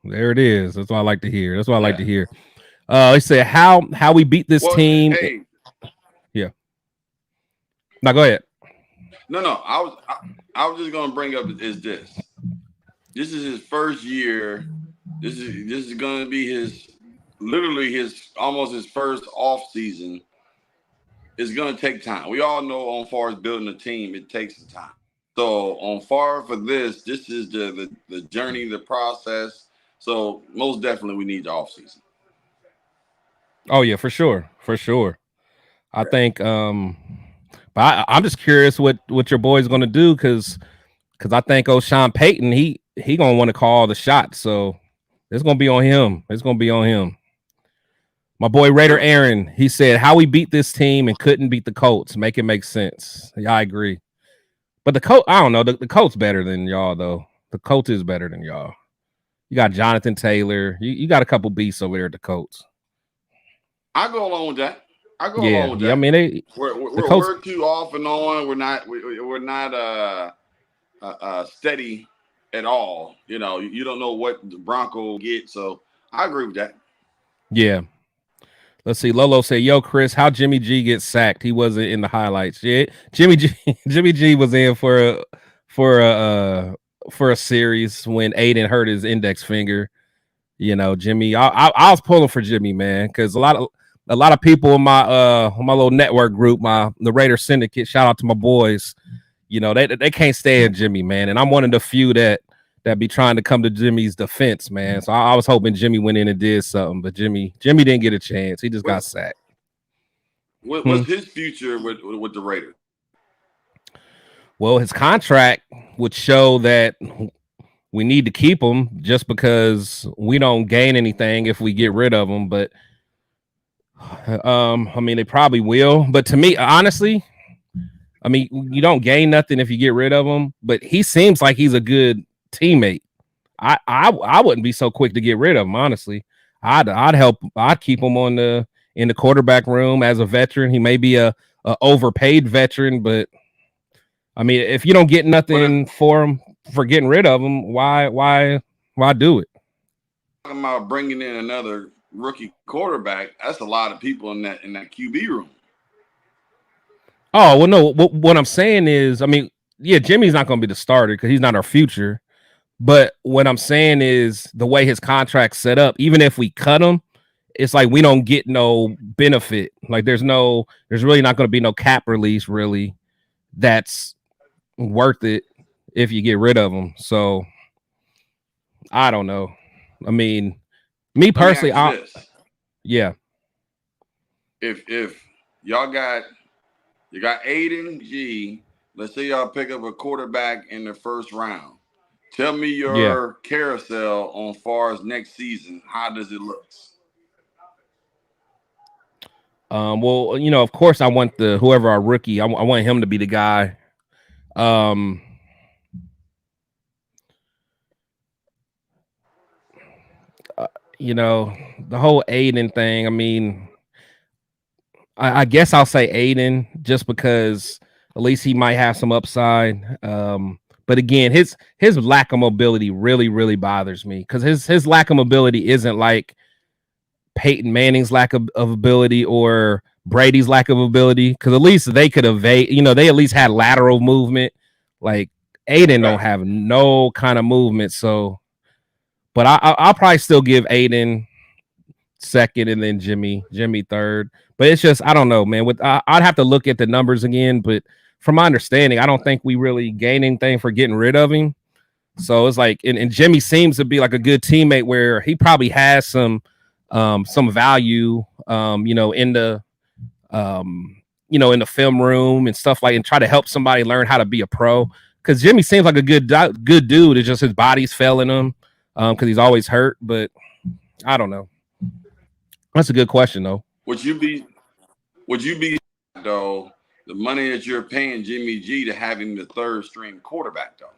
There it is. That's what I like to hear. He said how we beat this team. Hey. Yeah. Now go ahead. No. I was just gonna bring up is this. This is his first year. This is gonna be almost his first off season. It's gonna take time. We all know on far as building a team, it takes time. So on far for this is the journey, the process. So most definitely we need the off season. Oh yeah, for sure. I think but I'm just curious what your boy's gonna do because I think Sean Payton, he gonna want to call the shots. So it's gonna be on him. My boy Raider Aaron, he said how we beat this team and couldn't beat the Colts. Make it make sense. Yeah, I agree. But the Colts, I don't know. The Colts better than y'all though. The Colts is better than y'all. You got Jonathan Taylor. You got a couple beasts over there at the Colts. I go along with that. Yeah, I mean we're too off and on. We're not steady at all. You don't know what the Broncos get. So I agree with that. Yeah. Let's see. Lolo said, "Yo, Chris, how Jimmy G gets sacked? He wasn't in the highlights. Yeah, Jimmy G was in for a series when Aiden hurt his index finger. Jimmy. I was pulling for Jimmy, man, because a lot of people in my little network group, the Raider Syndicate. Shout out to my boys. They can't stand Jimmy, man, and I'm one of the few that be trying to come to Jimmy's defense, man. So I was hoping Jimmy went in and did something, but Jimmy didn't get a chance. He just got sacked. What's his future with the Raiders? Well, his contract would show that we need to keep him just because we don't gain anything if we get rid of him. But I mean, they probably will. But to me, honestly, I mean, you don't gain nothing if you get rid of him, but he seems like he's a good teammate. I wouldn't be so quick to get rid of him, honestly. I'd keep him in the quarterback room as a veteran. He may be a overpaid veteran, but I mean, if you don't get nothing for him for getting rid of him, why do it? Talking about bringing in another rookie quarterback, that's a lot of people in that QB room. Oh well, no. What I'm saying is, I mean, yeah, Jimmy's not going to be the starter because he's not our future. But what I'm saying is the way his contract's set up, even if we cut him, it's like we don't get no benefit. Like there's really not going to be no cap release really that's worth it if you get rid of him. So I don't know. I mean, me personally, yeah. If y'all got Aiden G, let's say y'all pick up a quarterback in the first round. Tell me your carousel on far as next season. How does it look? Well, you know, of course, I want whoever our rookie. I want him to be the guy. You know, the whole Aiden thing. I mean, I guess I'll say Aiden just because at least he might have some upside. But again, his lack of mobility really bothers me because his lack of mobility isn't like Peyton Manning's lack of ability or Brady's lack of ability, because at least they could evade. You know, they at least had lateral movement. Like Aiden don't have no kind of movement. So, but I'll probably still give Aiden second and then Jimmy third. But it's just I don't know, man. I'd have to look at the numbers again, but from my understanding, I don't think we really gain anything for getting rid of him. So it's like, and Jimmy seems to be like a good teammate where he probably has some value, you know, in the, in the film room and stuff and try to help somebody learn how to be a pro. Because Jimmy seems like a good dude. It's just his body's failing him because he's always hurt. But I don't know. That's a good question, though. Would you be though the money that you're paying Jimmy G to have him the third string quarterback though?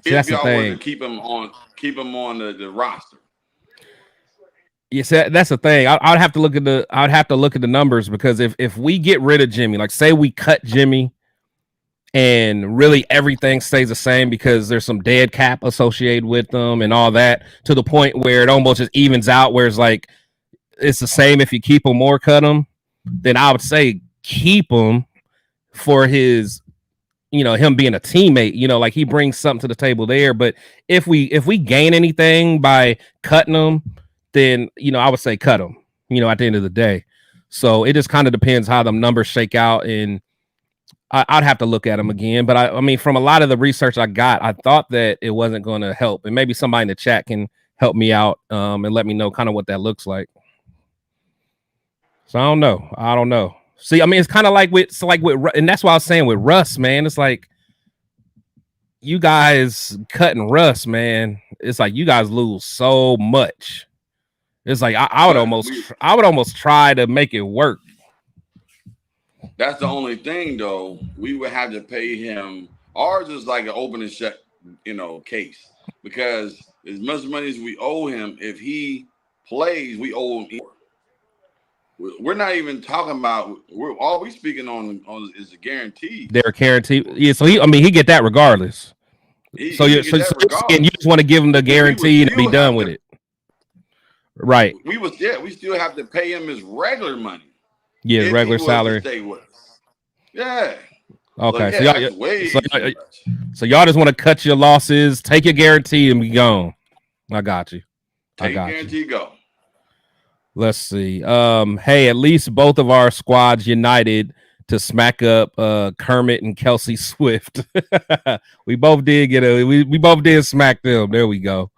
See, if y'all were to keep him on the roster. Yes, that's the thing. I'd have to look at the numbers because if we get rid of Jimmy, like say we cut Jimmy and really everything stays the same because there's some dead cap associated with them and all that to the point where it almost just evens out where it's like it's the same if you keep him or cut him, then I would say keep him for his, you know, him being a teammate, you know, like he brings something to the table there. But if we gain anything by cutting him, then, you know, I would say cut him, you know, at the end of the day. So it just kind of depends how the numbers shake out. And I'd have to look at them again. But I mean, from a lot of the research I got, I thought that it wasn't going to help. And maybe somebody in the chat can help me out and let me know kind of what that looks like. So I don't know. See, I mean, it's kind of like and that's what I was saying with Russ, man. It's like you guys cutting Russ, man. It's like you guys lose so much. It's like I would almost try to make it work. That's the only thing, though. We would have to pay him. Ours is like an open and shut, you know, case because as much money as we owe him, if he plays, we owe him more. We're not even talking about. All we speaking on is a guarantee. They're guaranteed. Yeah, so he get that regardless. You just want to give him the guarantee and be done with it. Right. We still have to pay him his regular money. Yeah, his regular salary. Stay with us. Yeah. Okay. So y'all just want to cut your losses, take your guarantee, and be gone. I got you. Take your guarantee, go. Let's see. Hey, at least both of our squads united to smack up Kermit and Kelsey Swift. We both did we both did smack them. There we go.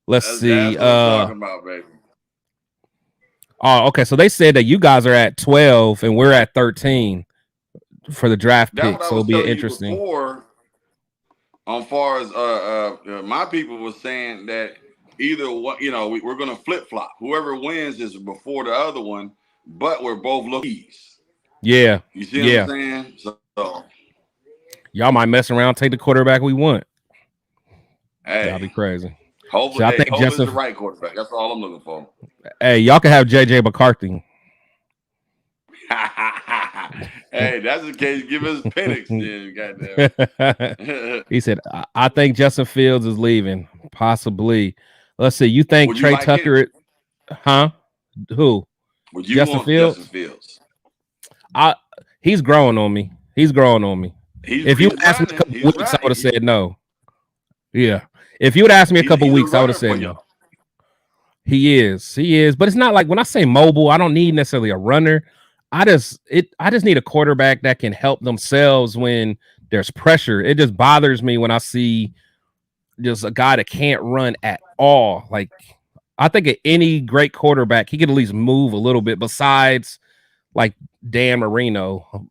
Let's see. That's what I'm talking about, baby. Oh, okay. So they said that you guys are at 12 and we're at 13 for the draft pick. So it'll be interesting. Before, on far as my people was saying that either one, you know, we're going to flip flop. Whoever wins is before the other one, but we're both lookies. Yeah. You see what I'm saying? So y'all might mess around, take the quarterback we want. hey, That'll be crazy. Hopefully, So I think hopefully it's the right quarterback. That's all I'm looking for. Hey, y'all can have JJ McCarthy. Hey, that's the case. Give us Penix, then, goddamn. He said, I think Justin Fields is leaving. Possibly. Let's see. You think Would you Trey like Tucker? Huh? Who? Would you Justin want Fields? Justin Fields? He's growing on me. He's growing on me. If you asked me a couple weeks, I would have said no. Yeah. If you would ask me a couple weeks, I would have said no. He is. But it's not like when I say mobile, I don't need necessarily a runner. I just need a quarterback that can help themselves when there's pressure. It just bothers me when I see just a guy that can't run at all. Like, I think any great quarterback, he could at least move a little bit besides like Dan Marino,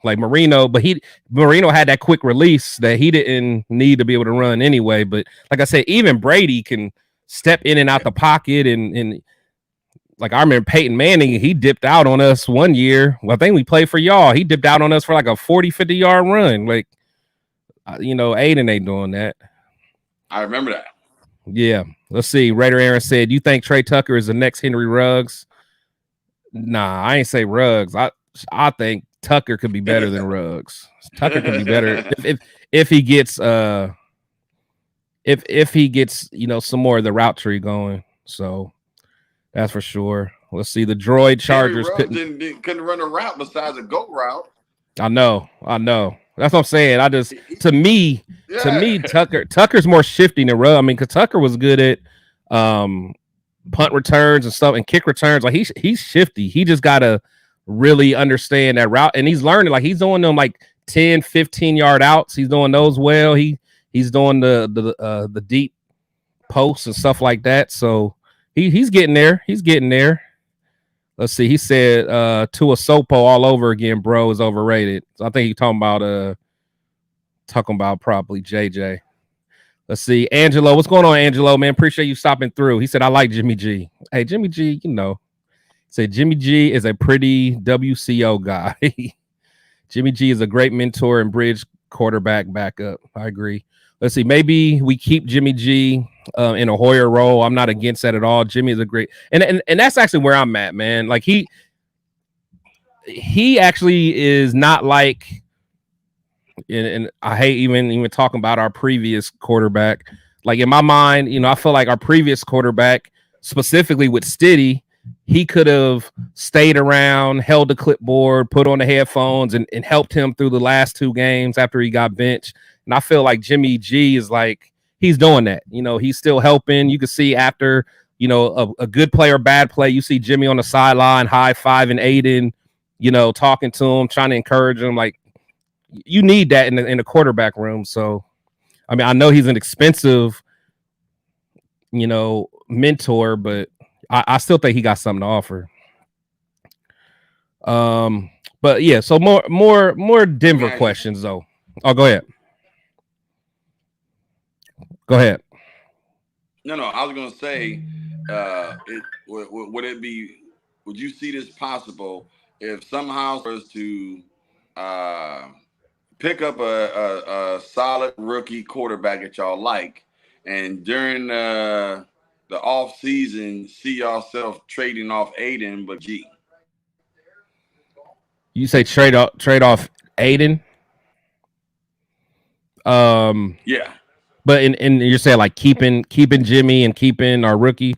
like Marino, but Marino had that quick release that he didn't need to be able to run anyway. But like I said, even Brady can step in and out the pocket and like I remember Peyton Manning, he dipped out on us one year. Well, I think we played for y'all. He dipped out on us for like a 40, 50-yard run. Like, Aiden ain't doing that. I remember that. Yeah. Let's see. Raider Aaron said, you think Trey Tucker is the next Henry Ruggs? Nah, I ain't say Ruggs. I think Tucker could be better than Ruggs. Tucker could be better if he gets if he gets some more of the route tree going. So that's for sure. Let's see. The droid Chargers couldn't run a route besides a go route. I know. That's what I'm saying. To me, Tucker's more shifty than Ruggs. I mean, because Tucker was good at punt returns and stuff and kick returns. Like he's shifty. He just gotta really understand that route, and he's learning. Like he's doing them like 10, 15-yard outs. He's doing those well. He's doing the deep posts and stuff like that. So he's getting there. He's getting there. Let's see. He said Tua Sopo all over again, bro, is overrated. So I think he's talking about probably JJ. Let's see. Angelo, what's going on, Angelo, man? Appreciate you stopping through. He said, I like Jimmy G. Hey, Jimmy G, said Jimmy G is a pretty WCO guy. Jimmy G is a great mentor and bridge quarterback backup. I agree. Let's see. Maybe we keep Jimmy G in a Hoyer role. I'm not against that at all. Jimmy is a great, and that's actually where I'm at, man. Like he actually is not like, and I hate even talking about our previous quarterback. Like in my mind, I feel like our previous quarterback, specifically with Stiddy, he could have stayed around, held the clipboard, put on the headphones, and helped him through the last two games after he got benched. And I feel like Jimmy G is like, he's doing that. He's still helping. You can see after, a good play or bad play, you see Jimmy on the sideline, high-fiving Aiden, talking to him, trying to encourage him. Like, you need that in the quarterback room. So, I mean, I know he's an expensive, mentor, but I still think he got something to offer. But yeah, so more Denver questions though. Oh, go ahead. Go ahead. No, I was gonna say, would you see this possible if somehow was to pick up a solid rookie quarterback that y'all like, and during the off season, see yourself trading off Aiden but G? You say trade off Aiden? Yeah. But and you're saying like keeping Jimmy and keeping our rookie?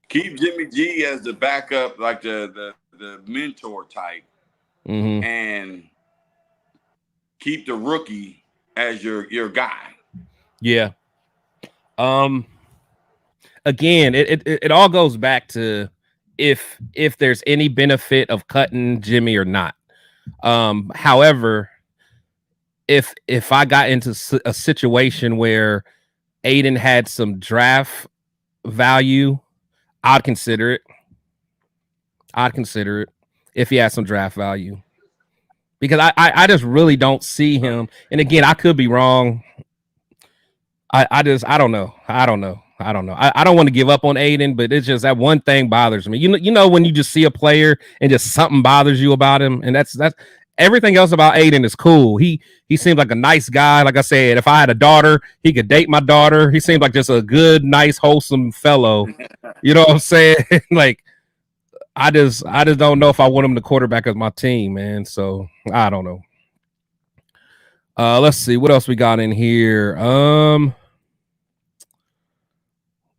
Keep Jimmy G as the backup, like the mentor type, and keep the rookie as your guy. Yeah. Again, it all goes back to if there's any benefit of cutting Jimmy or not. However, if I got into a situation where Aiden had some draft value, I'd consider it. If he has some draft value, because I just really don't see him. And again, I could be wrong. I don't know. I don't know. I don't want to give up on Aiden, but it's just that one thing bothers me. You know when you just see a player and just something bothers you about him, and that's everything else about Aiden is cool. He seems like a nice guy. Like I said, if I had a daughter, he could date my daughter. He seems like just a good, nice, wholesome fellow. You know what I'm saying? Like I just don't know if I want him to quarterback of my team, man. So I don't know. Let's see what else we got in here.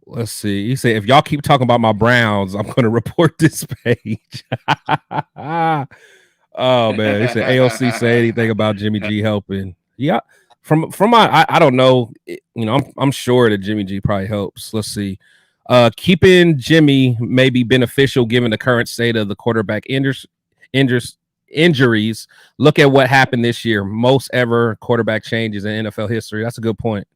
Let's see. He said, if y'all keep talking about my Browns, I'm going to report this page. Oh man, he said AOC say anything about Jimmy G helping. Yeah, from my I don't know. I'm sure that Jimmy G probably helps. Let's see. Keeping Jimmy may be beneficial given the current state of the quarterback injuries. Look at what happened this year. Most ever quarterback changes in NFL history. That's a good point.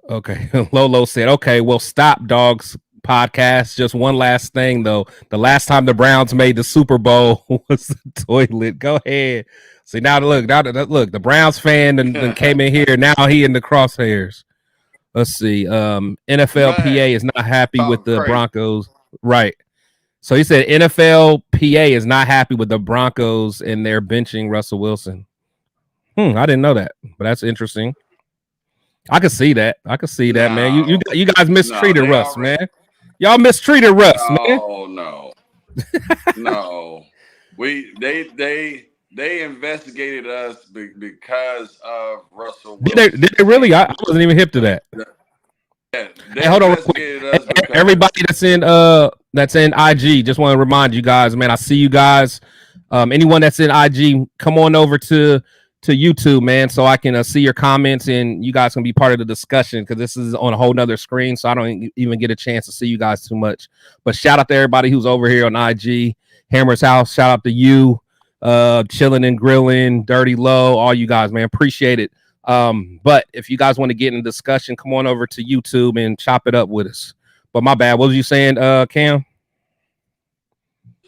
Okay. Lolo said, okay, well, stop, dogs podcast. Just one last thing, though. The last time the Browns made the Super Bowl was the toilet. Go ahead. See, now look, the Browns fan and came in here. Now he in the crosshairs. Let's see. NFLPA is not happy with the Broncos. Right. So he said NFLPA is not happy with the Broncos and they're benching Russell Wilson. I didn't know that, but that's interesting. I could see that. Man. You guys mistreated Russ, man. Y'all mistreated Russ, man. No. No. They investigated us because of Russel Wilson. Did they really? I wasn't even hip to that. Yeah, hey, hold on real quick. Everybody that's in IG, just want to remind you guys, man, I see you guys. Anyone that's in IG, come on over to YouTube, man, so I can see your comments and you guys can be part of the discussion because this is on a whole nother screen, so I don't even get a chance to see you guys too much. But shout out to everybody who's over here on IG. Hammer's House, shout out to you. Chilling and grilling, Dirty Low, all you guys, man, appreciate it. But if you guys want to get in a discussion, come on over to YouTube and chop it up with us. But my bad, what was you saying, Cam?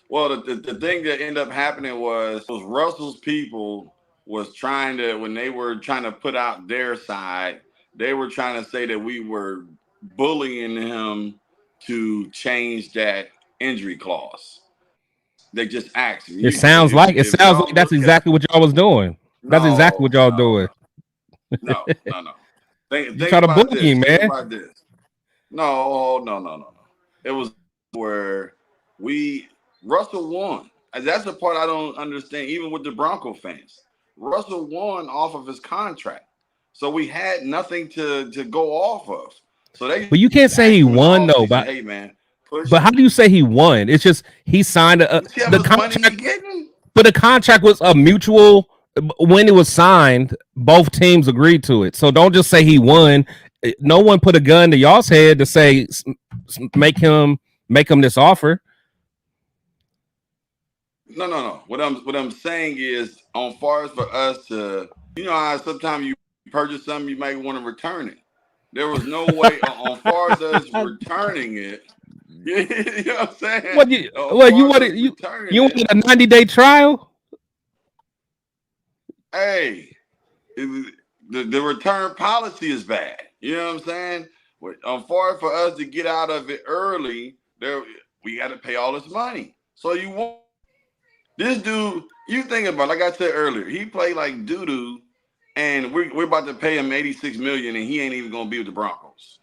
Well, the thing that ended up happening was Russell's people was trying to, when they were trying to put out their side, they were trying to say that we were bullying him to change that injury clause. They just asked him. It sounds like that's exactly what y'all was doing. That's exactly what y'all doing. No. Think you try to bully him, man. No. It was where Russell won. And that's the part I don't understand, even with the Bronco fans. Russell won off of his contract. So we had nothing to go off of. But you can't say he won, though. But, hey, man. But how do you say he won? It's just he signed the contract. But the contract was a mutual. When it was signed, both teams agreed to it. So don't just say he won. No one put a gun to y'all's head to say make him this offer. No. What I'm saying is, on far as for us to, how sometimes you purchase something, you might want to return it. There was no way on far as us returning it. You know what I'm saying? You wanted a 90-day trial? Hey, the return policy is bad. You know what I'm saying? Far for us to get out of it early, we got to pay all this money. So you want this dude? You think about, like I said earlier, he played like doo-doo, and we're about to pay him $86 million, and he ain't even gonna be with the Broncos.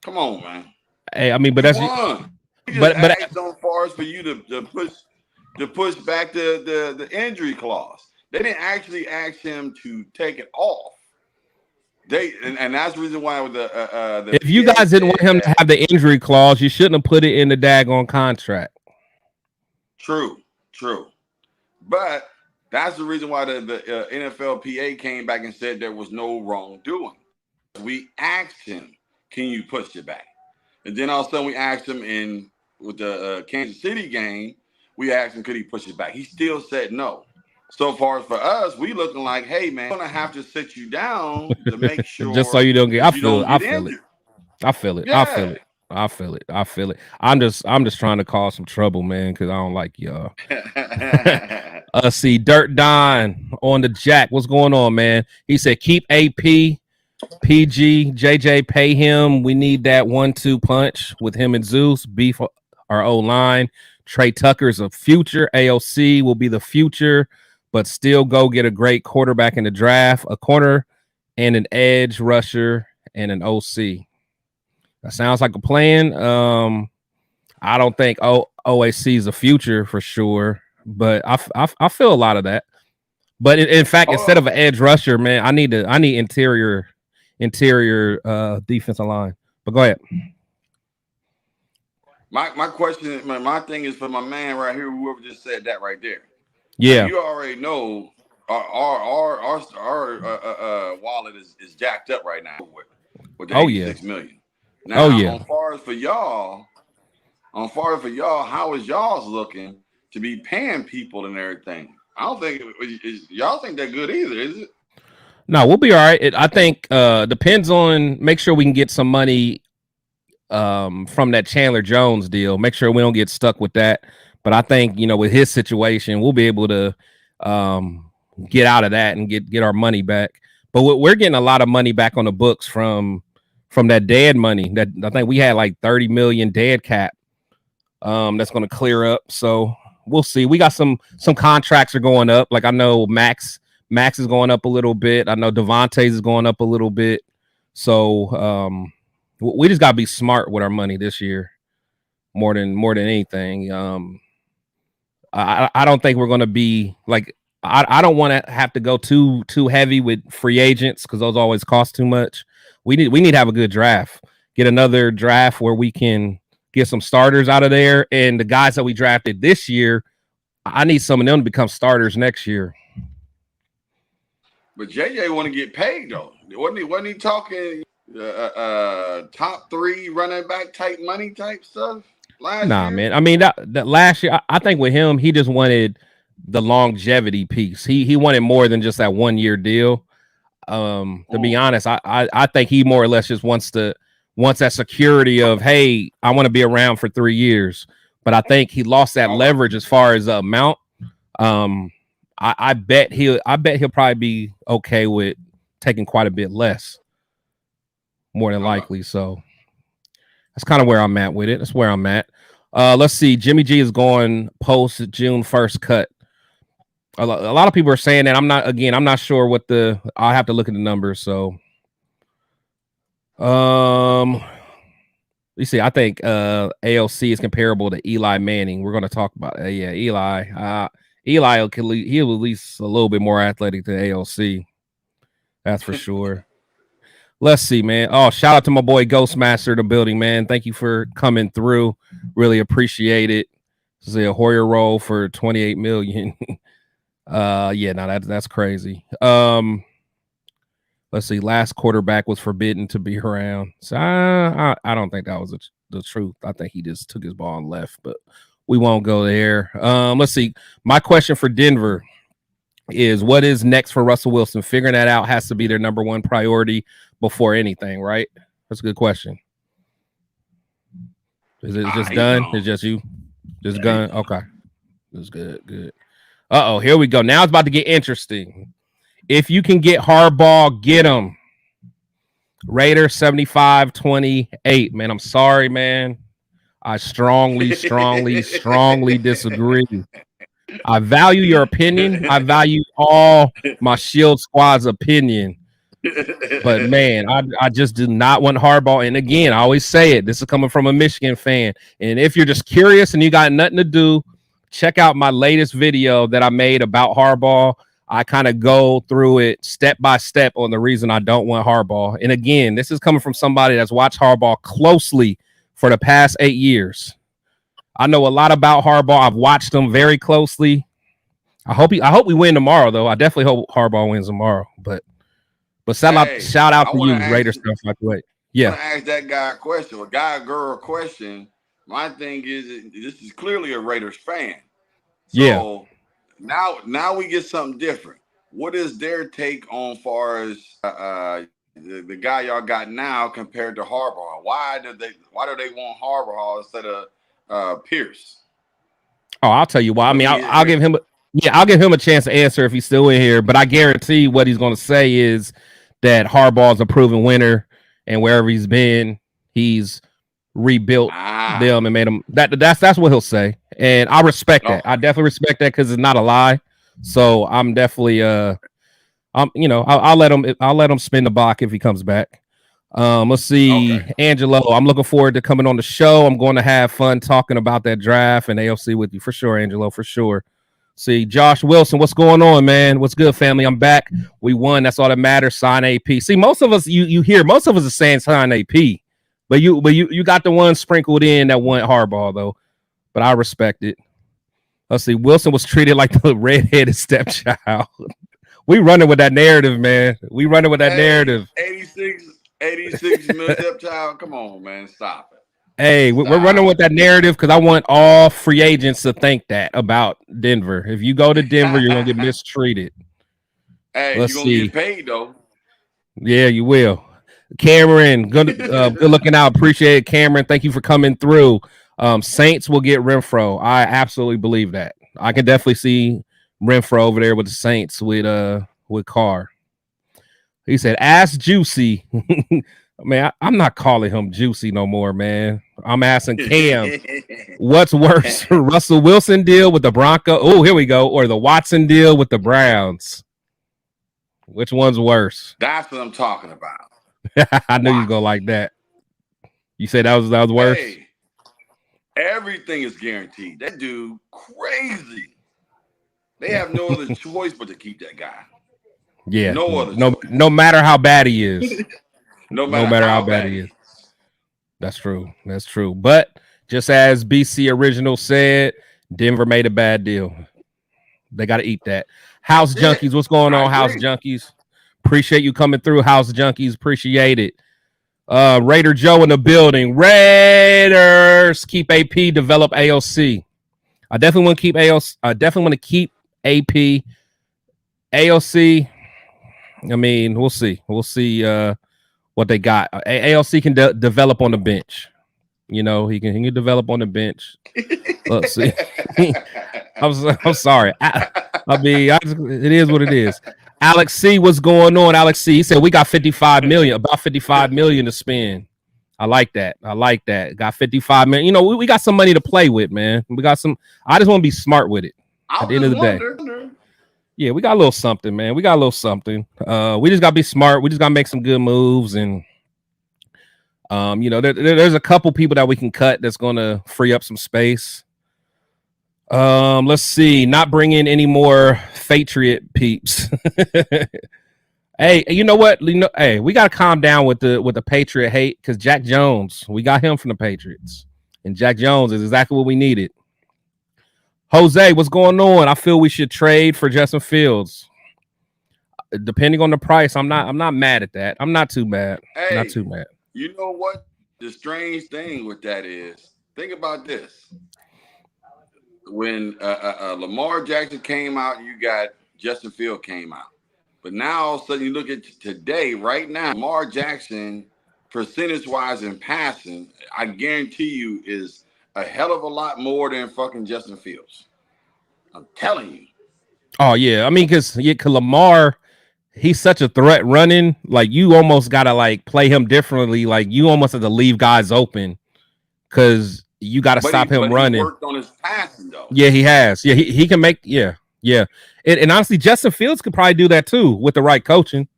Come on, man. Hey, I mean, but that's but on far as for you to push back the injury clause. They didn't actually ask him to take it off. And that's the reason why with the if you guys didn't want him to have the injury clause, you shouldn't have put it in the daggone contract. True. But that's the reason why the NFLPA came back and said there was no wrongdoing. We asked him, can you push it back? And then all of a sudden we asked him with the Kansas City game, we asked him, could he push it back? He still said no. So far as for us, we looking like, hey, man, I'm going to have to sit you down to make sure. Just so you don't get, I feel it. Yeah. I feel it. I'm just trying to cause some trouble, man, because I don't like y'all. See, Dirt Don on the jack. What's going on, man? He said keep AP, PG, JJ, pay him. We need that 1-2 punch with him and Zeus. Beef our O-line. Trey Tucker's a future. AOC will be the future, but still go get a great quarterback in the draft, a corner and an edge rusher and an OC. That sounds like a plan. I don't think OAC is a future for sure, but I feel a lot of that. But in fact, instead of an edge rusher, man, I need interior defensive line. But go ahead. My question, my thing is for my man right here, whoever just said that right there. Yeah, you already know our wallet is jacked up right now with the 86 million. Now, on far as for y'all, how is y'all's looking to be paying people and everything? I don't think y'all think that good either, is it? No, we'll be all right. I think depends on. Make sure we can get some money from that Chandler Jones deal. Make sure we don't get stuck with that. But I think, with his situation, we'll be able to get out of that and get our money back. But we're getting a lot of money back on the books from that dead money. That I think we had like 30 million dead cap. That's going to clear up. So we'll see. We got some contracts are going up. Like I know Max is going up a little bit. I know Devontae's is going up a little bit. So we just got to be smart with our money this year more than anything. I don't think we're going to be like, I don't want to have to go too heavy with free agents because those always cost too much. We need to have a good draft, get another draft where we can get some starters out of there. And the guys that we drafted this year, I need some of them to become starters next year. But JJ want to get paid though. Wasn't he talking top 3 running back type money type stuff last year? Man. I mean that last year, I think with him, he just wanted the longevity piece. He wanted more than just that 1 year deal. To be honest, I think he more or less just wants that security of, hey, I want to be around for 3 years. But I think he lost that leverage as far as the amount. I bet he'll probably be okay with taking quite a bit less, more than likely. So that's kind of where I'm at with it. That's where I'm at. Let's see. Jimmy G is going post June 1st cut. A lot of people are saying that. I'm not sure what I'll have to look at the numbers. So, you see, I think AOC is comparable to Eli Manning. We're going to talk about Eli. Eli he'll at least a little bit more athletic than AOC. That's for sure. Let's see, man. Oh, shout out to my boy Ghostmaster in the building, man. Thank you for coming through. Really appreciate it. This is a Hoyer roll for 28 million. That's crazy. Let's see. Last quarterback was forbidden to be around. So I don't think that was the truth. I think he just took his ball and left, but we won't go there. Let's see. My question for Denver is, what is next for Russell Wilson? Figuring that out has to be their number one priority before anything, right? That's a good question. Is it just done? Know. It's just you? Just gone? Okay. That's good. Uh-oh, here we go. Now it's about to get interesting. If you can get Harbaugh, get him. Raider 75-28. Man, I'm sorry, man. I strongly disagree. I value your opinion. I value all my Shield Squad's opinion. But, man, I just do not want Harbaugh. And, again, I always say it. This is coming from a Michigan fan. And if you're just curious and you got nothing to do, check out my latest video that I made about Harbaugh. I kind of go through it step by step on the reason I don't want Harbaugh. And, again, this is coming from somebody that's watched Harbaugh closely for the past 8 years. I know a lot about Harbaugh. I've watched him very closely. I hope we win tomorrow, though. I definitely hope Harbaugh wins tomorrow. But shout out to you, Raiders stuff like that. Yeah. I want to ask that guy a question, or guy or girl a question. My thing is, this is clearly a Raiders fan. So now we get something different. What is their take on far as the guy y'all got now compared to Harbaugh? Why do they want Harbaugh instead of Pierce? Oh, I'll tell you why. I mean, I'll give him Yeah, I'll give him a chance to answer if he's still in here, but I guarantee what he's going to say is that Harbaugh's a proven winner, and wherever he's been, he's rebuilt them and made them. That's what he'll say, and I respect that. I definitely respect that because it's not a lie. So I'm definitely I'll let him spin the block if he comes back. Let's see, Angelo. I'm looking forward to coming on the show. I'm going to have fun talking about that draft and AFC with you for sure, Angelo, for sure. See, Josh Wilson, what's going on, man? What's good, family? I'm back. We won. That's all that matters. Sign AP. See, most of us, you hear most of us are saying sign AP, but you got the one sprinkled in that went Harbaugh though. But I respect it. Let's see. Wilson was treated like the redheaded stepchild. We running with that narrative, man. We running with that narrative. 86 million stepchild. Come on, man. Stop it. Hey, we're running with that narrative because I want all free agents to think that about Denver. If you go to Denver, you're gonna get mistreated. Hey, you're gonna get paid though. Yeah, you will. Cameron, good looking out. Appreciate it, Cameron. Thank you for coming through. Saints will get Renfro. I absolutely believe that. I can definitely see Renfro over there with the Saints with Carr. He said, "Ask Juicy." Man, I'm not calling him Juicy no more, man. I'm asking Cam, what's worse, Russell Wilson deal with the Broncos? Oh, here we go, or the Watson deal with the Browns? Which one's worse? That's what I'm talking about. I knew you was gonna like that. You said that was worse. Hey, everything is guaranteed. That dude crazy. They have no other choice but to keep that guy. Yeah, no matter how bad he is. No matter how bad he is. That's true. That's true. But just as BC Original said, Denver made a bad deal. They got to eat that. House Junkies, what's going on, House Junkies? Appreciate you coming through, House Junkies. Appreciate it. Raider Joe in the building. Raiders keep AP, develop AOC. I definitely want to keep AOC. I definitely want to keep AP. AOC. I mean, we'll see. We'll see what they got. AOC can develop on the bench. You know, he can develop on the bench. Let's see. I'm sorry. I mean, it is what it is. Alex C, what's going on? Alex C, he said we got 55 million, about 55 million to spend. I like that. Got 55 million. You know, we got some money to play with, man. We got some. I just want to be smart with it. At the end of the day. Yeah, we got a little something, man. We got a little something. We just gotta be smart. We just gotta make some good moves, and you know, there's a couple people that we can cut that's gonna free up some space. Let's see. Not bring in any more Patriot peeps. Hey, you know what? Hey, we gotta calm down with the Patriot hate because Jack Jones, we got him from the Patriots, and Jack Jones is exactly what we needed. Jose, what's going on? I feel we should trade for Justin Fields. Depending on the price, I'm not mad at that. I'm not too mad. Hey, not too mad. You know what? The strange thing with that is, think about this. When Lamar Jackson came out, you got Justin Fields came out. But now all of a sudden you look at today, right now, Lamar Jackson, percentage-wise in passing, I guarantee you is a hell of a lot more than fucking Justin Fields. I'm telling you. Oh, yeah. I mean, because Lamar, he's such a threat running. Like, you almost got to, like, play him differently. Like, you almost have to leave guys open because you got to stop him running. He worked on his passing, though. Yeah, he has. Yeah, he can make – yeah. And honestly, Justin Fields could probably do that, too, with the right coaching.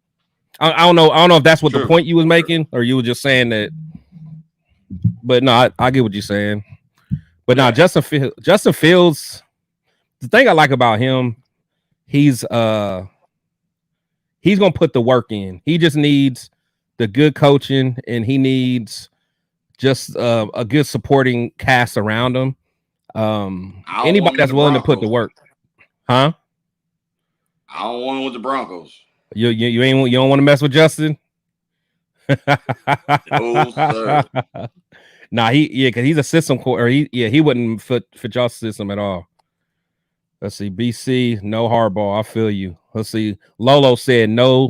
I don't know if that's what the point you was making or you were just saying that. But, no, I get what you're saying. But now Justin Fields, the thing I like about him, he's gonna put the work in. He just needs the good coaching, and he needs just a good supporting cast around him. Anybody that's willing to put the work, huh? I don't want him with the Broncos. You don't want to mess with Justin. No, sir. Nah, because he's a system or he wouldn't fit y'all system at all. Let's see, BC, no Harbaugh. I feel you. Let's see. Lolo said no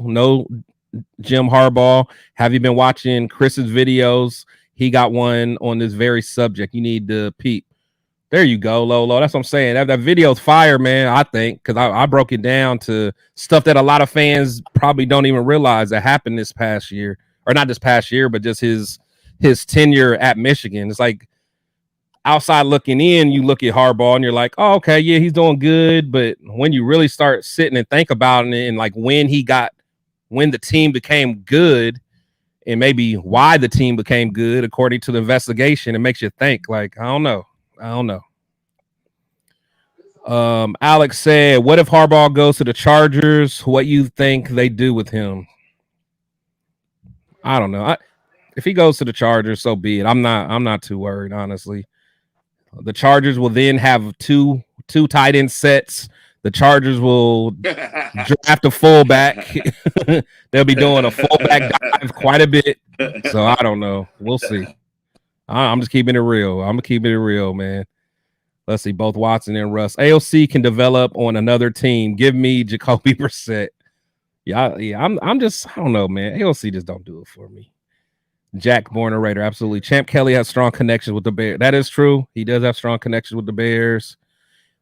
Jim Harbaugh. Have you been watching Chris's videos? He got one on this very subject. You need to peep. There you go, Lolo. That's what I'm saying. That video's fire, man. I think because I broke it down to stuff that a lot of fans probably don't even realize that happened this past year, or not this past year, but just his tenure at Michigan. It's like outside looking in, you look at Harbaugh and you're like, oh, okay, yeah, he's doing good. But when you really start sitting and think about it, and like when the team became good, and maybe why the team became good according to the investigation, it makes you think. Like, I don't know. Alex said, what if Harbaugh goes to the Chargers? What you think they do with him? I don't know. If he goes to the Chargers, so be it. I'm not too worried, honestly. The Chargers will then have two tight end sets. The Chargers will draft a fullback. They'll be doing a fullback dive quite a bit. So I don't know. We'll see. I'm just keeping it real. I'm keeping it real, man. Let's see. Both Watson and Russ. AOC can develop on another team. Give me Jacoby Brissett. Yeah. I'm just, I don't know, man. AOC just don't do it for me. Jack, born a Raider, absolutely. Champ Kelly has strong connections with the Bears. That is true. He does have strong connections with the Bears.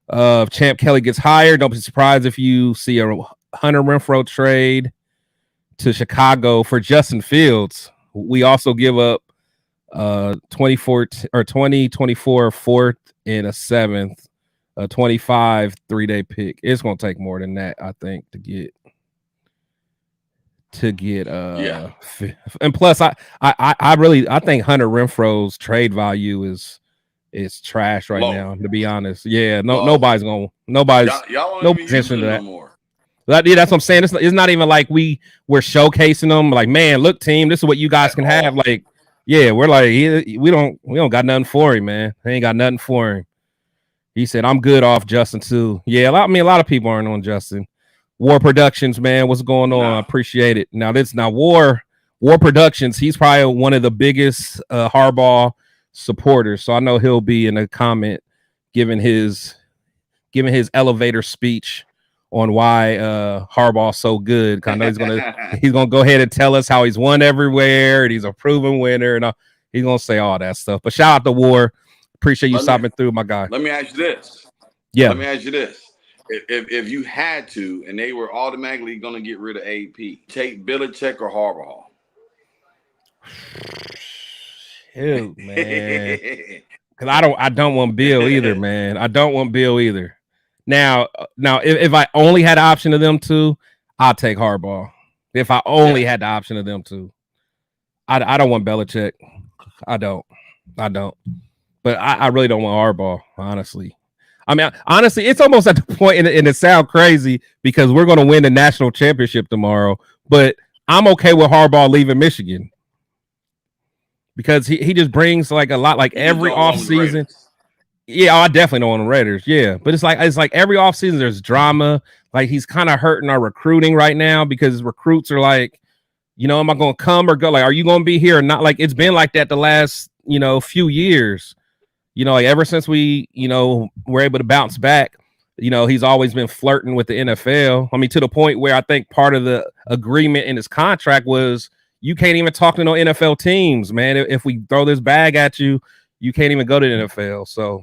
If Champ Kelly gets hired, don't be surprised if you see a Hunter Renfrow trade to Chicago for Justin Fields. We also give up 2024 fourth and a seventh, a 25 3-day pick. It's gonna take more than that, I think, to get yeah. And plus I think Hunter Renfrow's trade value is trash right now, to be honest. Yeah, nobody's y'all attention to that. No yeah, that's what I'm saying. It's not even like we're showcasing them like, man, look, team, this is what you guys can have. Like, yeah, we're like, we don't got nothing for him, man. They ain't got nothing for him. He said, I'm good off Justin too. Yeah, a lot of people aren't on Justin. War Productions, man, what's going on? I appreciate it. Now War Productions, he's probably one of the biggest Harbaugh supporters, so I know he'll be in a comment giving his elevator speech on why Harbaugh's so good. I know he's gonna go ahead and tell us how he's won everywhere and he's a proven winner, and he's gonna say all that stuff. But shout out to War. Appreciate you stopping through, my guy. Let me ask you this. If you had to, and they were automatically going to get rid of AP, take Belichick or Harbaugh? Shoot, man. Because I don't want Bill either, man. I don't want Bill either. Now, if I only had the option of them two, I'll take Harbaugh. If I only had the option of them two, I don't want Belichick. I don't. But I really don't want Harbaugh, honestly. I mean, honestly, it's almost at the point, and it sounds crazy because we're going to win the national championship tomorrow, but I'm okay with Harbaugh leaving Michigan because he just brings like a lot, like every offseason. Yeah, I definitely don't want the Raiders. Yeah, but it's like every offseason there's drama. Like he's kind of hurting our recruiting right now because recruits are like, am I going to come or go? Like, are you going to be here or not? Like it's been like that the last, few years. Like ever since we, were able to bounce back, he's always been flirting with the NFL. I mean, to the point where I think part of the agreement in his contract was you can't even talk to no NFL teams, man. If we throw this bag at you, you can't even go to the NFL. So,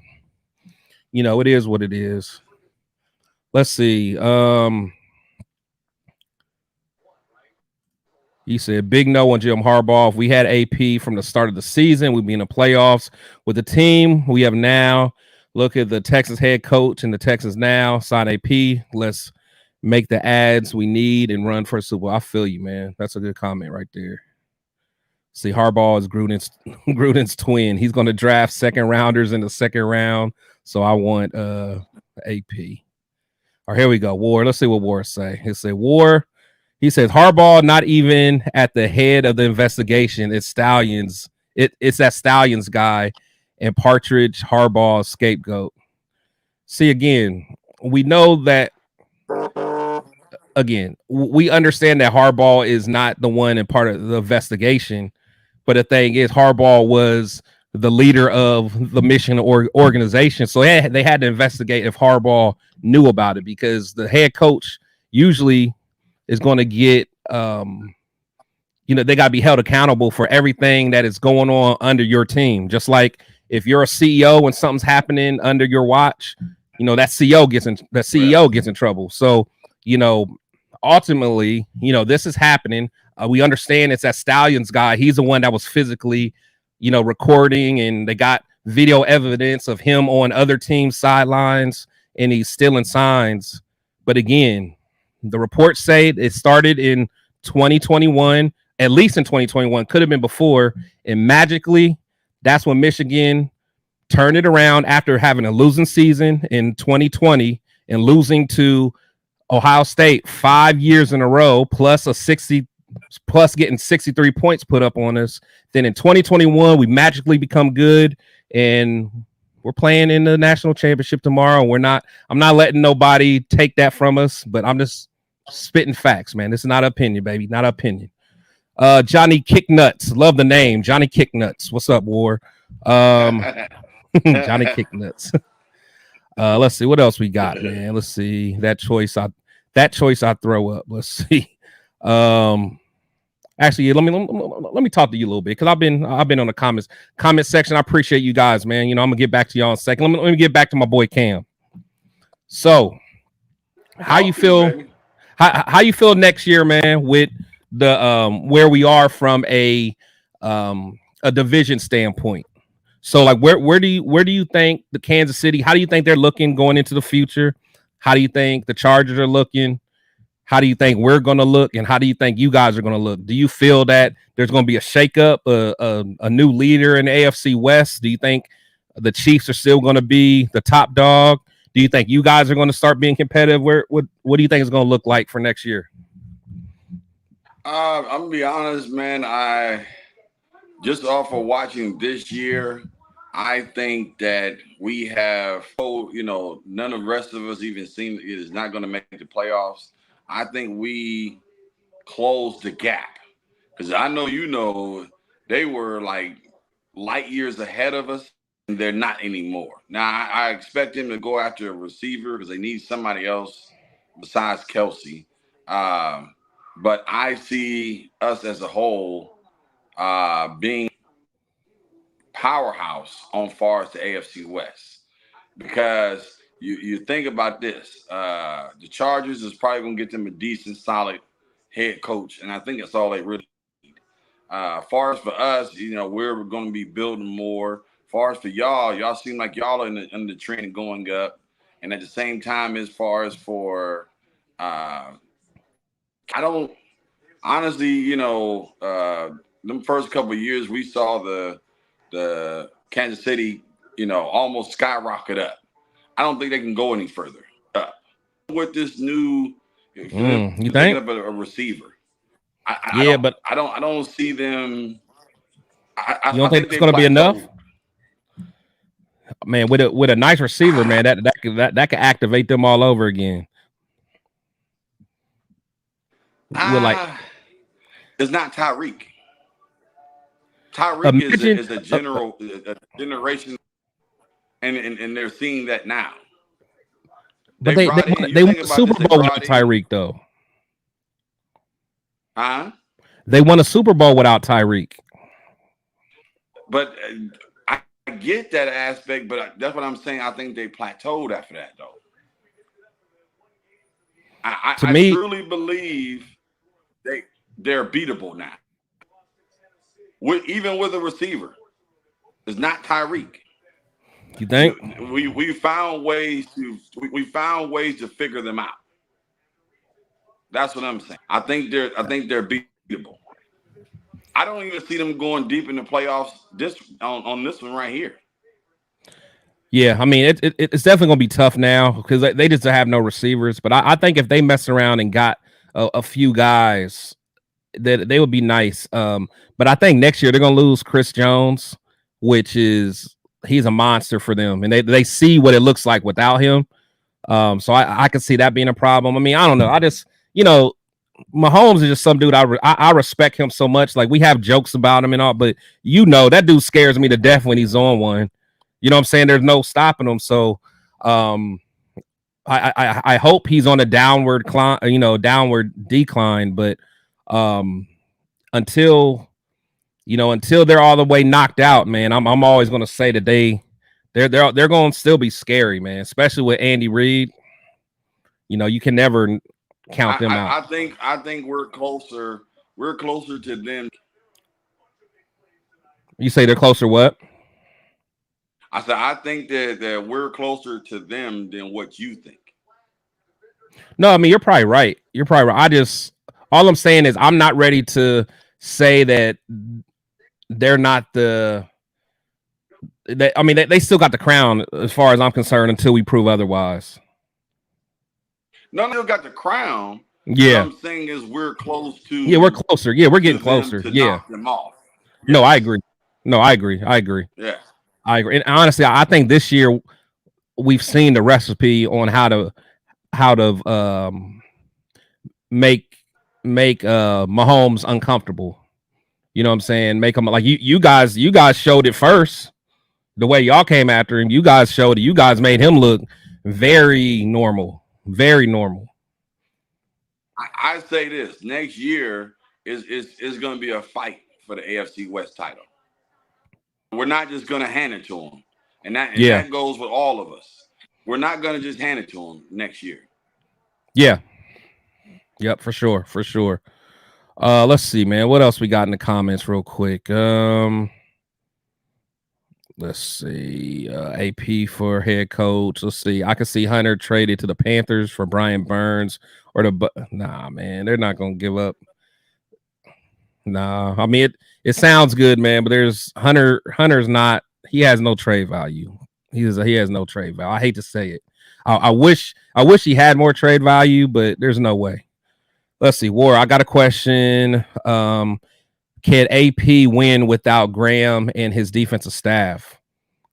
it is what it is. Let's see. He said, big no on Jim Harbaugh. If we had AP from the start of the season, we'd be in the playoffs with the team we have now. Look at the Texas head coach and the Texas now. Sign AP. Let's make the ads we need and run for a Super Bowl. I feel you, man. That's a good comment right there. See, Harbaugh is Gruden's twin. He's going to draft second rounders in the second round. So I want AP. All right, here we go. War. Let's see what War say. He said, War. He says Harbaugh not even at the head of the investigation. It's Stallions. It's that Stallions guy and Partridge Harbaugh's scapegoat. See, again, we know that. Again, we understand that Harbaugh is not the one in part of the investigation, but the thing is, Harbaugh was the leader of the mission or organization, so they had to investigate if Harbaugh knew about it because the head coach usually is going to get, they got to be held accountable for everything that is going on under your team. Just like if you're a CEO and something's happening under your watch, you know, that CEO gets in trouble. So, you know, ultimately, you know, this is happening. We understand it's that Stallions guy. He's the one that was physically, you know, recording, and they got video evidence of him on other teams' sidelines, and he's stealing signs. But again, the reports say it started in 2021, at least in 2021, could have been before, and magically, that's when Michigan turned it around after having a losing season in 2020 and losing to Ohio State 5 years in a row, plus getting 63 points put up on us. Then in 2021, we magically become good, and we're playing in the national championship tomorrow. I'm not letting nobody take that from us, but I'm just spitting facts, man. This is not opinion, baby, not opinion. Johnny Kicknuts, love the name, Johnny Kicknuts. What's up, War? Johnny Kicknuts. Let's see what else we got, man. Let's see that choice I throw up. Let's see. Actually, let me talk to you a little bit, because I've been on the comment section. I appreciate you guys, man. You know, I'm gonna get back to y'all in a second. Let me get back to my boy Cam. So, how you feel? How you feel next year, man? With the where we are from a division standpoint. So, like, where do you think the Kansas City? How do you think they're looking going into the future? How do you think the Chargers are looking? How do you think we're going to look? And how do you think you guys are going to look? Do you feel that there's going to be a shakeup, a new leader in the AFC West? Do you think the Chiefs are still going to be the top dog? Do you think you guys are going to start being competitive? What do you think it's going to look like for next year? I'm going to be honest, man. I just off of watching this year, I think that we have, you know, none of the rest of us even seen it is not going to make the playoffs. I think we closed the gap, because I know, you know, they were like light years ahead of us, and they're not anymore. Now, I expect them to go after a receiver because they need somebody else besides Kelsey. But I see us as a whole being powerhouse on far as the AFC West, because you think about this, the Chargers is probably going to get them a decent, solid head coach, and I think that's all they really need. Far as for us, you know, we're going to be building more. Far as for y'all seem like y'all are in the trend going up, and at the same time, as far as for, I don't honestly, you know, them first couple of years we saw the Kansas City, you know, almost skyrocket up. I don't think they can go any further up with this new. You think of a receiver? I don't see them. You don't think it's going to be enough? Man, with a nice receiver, man, that could activate them all over again. It's not Tyreek. Tyreek is a generation, and they're seeing that now. But they won a Super Bowl without Tyreek, though. They won a Super Bowl without Tyreek. But I get that aspect, but that's what I'm saying. I think they plateaued after that, though. I truly believe they're beatable now. Even with a receiver, it's not Tyreek. You think? We found ways to figure them out. That's what I'm saying. I think they're beatable. I don't even see them going deep in the playoffs on this one right here. Yeah, I mean it's definitely gonna be tough now because they just have no receivers. But I think if they mess around and got a few guys, that they would be nice. But I think next year they're gonna lose Chris Jones, which is he's a monster for them, and they see what it looks like without him. So I can see that being a problem. I mean, I don't know. I just, you know, Mahomes is just some dude I respect him so much. Like, we have jokes about him and all, but you know that dude scares me to death when he's on one. You know what I'm saying? There's no stopping him. So I hope he's on a downward decline, but until until they're all the way knocked out, man, I'm always going to say that they're going to still be scary, man, especially with Andy Reid. You can never count them out. I think we're closer. We're closer to them. You say they're closer what? I said I think that we're closer to them than what you think. No, I mean, you're probably right. All I'm saying is I'm not ready to say that they're not they still got the crown as far as I'm concerned until we prove otherwise. No, they got the crown. Yeah. What I'm saying is we're close to. Yeah, we're closer. Yeah, we're getting closer. Yeah. Knock them off. Yes. No, I agree. Yeah. I agree. And honestly, I think this year we've seen the recipe on how to make Mahomes uncomfortable. You know what I'm saying? Make him like you guys showed it first. The way y'all came after him, you guys showed it. You guys made him look very normal. Very normal. I say this next year is going to be a fight for the AFC West title. We're not just going to hand it to them, and that goes with all of us. We're not going to just hand it to them next year. Yeah. Yep, for sure. Let's see, man. What else we got in the comments real quick? Let's see. AP for head coach. Let's see. I can see Hunter traded to the Panthers for Brian Burns or nah, man. They're not going to give up. Nah. I mean, it sounds good, man, but there's Hunter's not. He has no trade value. He has no trade value. I hate to say it. I wish he had more trade value, but there's no way. Let's see. War, I got a question. Can AP win without Graham and his defensive staff?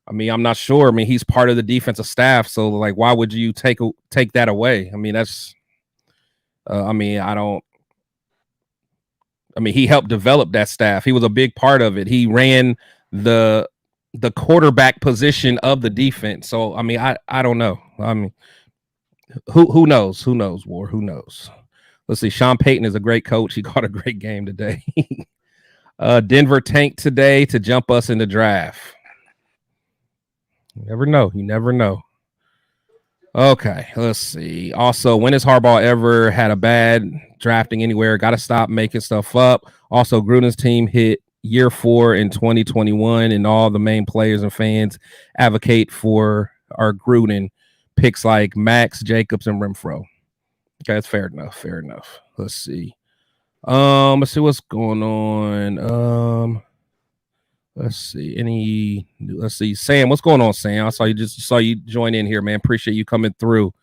I mean, I'm not sure. I mean, he's part of the defensive staff, so like, why would you take that away? I mean, that's. He helped develop that staff. He was a big part of it. He ran the quarterback position of the defense. So I mean, I don't know. I mean, who knows? Who knows? War? Who knows? Let's see. Sean Payton is a great coach. He caught a great game today. Denver tanked today to jump us in the draft. You never know. Okay, let's see. Also, when has Harbaugh ever had a bad drafting anywhere? Got to stop making stuff up. Also, Gruden's team hit year 4 in 2021, and all the main players and fans advocate for our Gruden picks like Max, Jacobs, and Renfro. Okay, that's fair enough. Let's see. Let's see what's going on. Let's see. Sam, what's going on, Sam? I saw you join in here, man. Appreciate you coming through.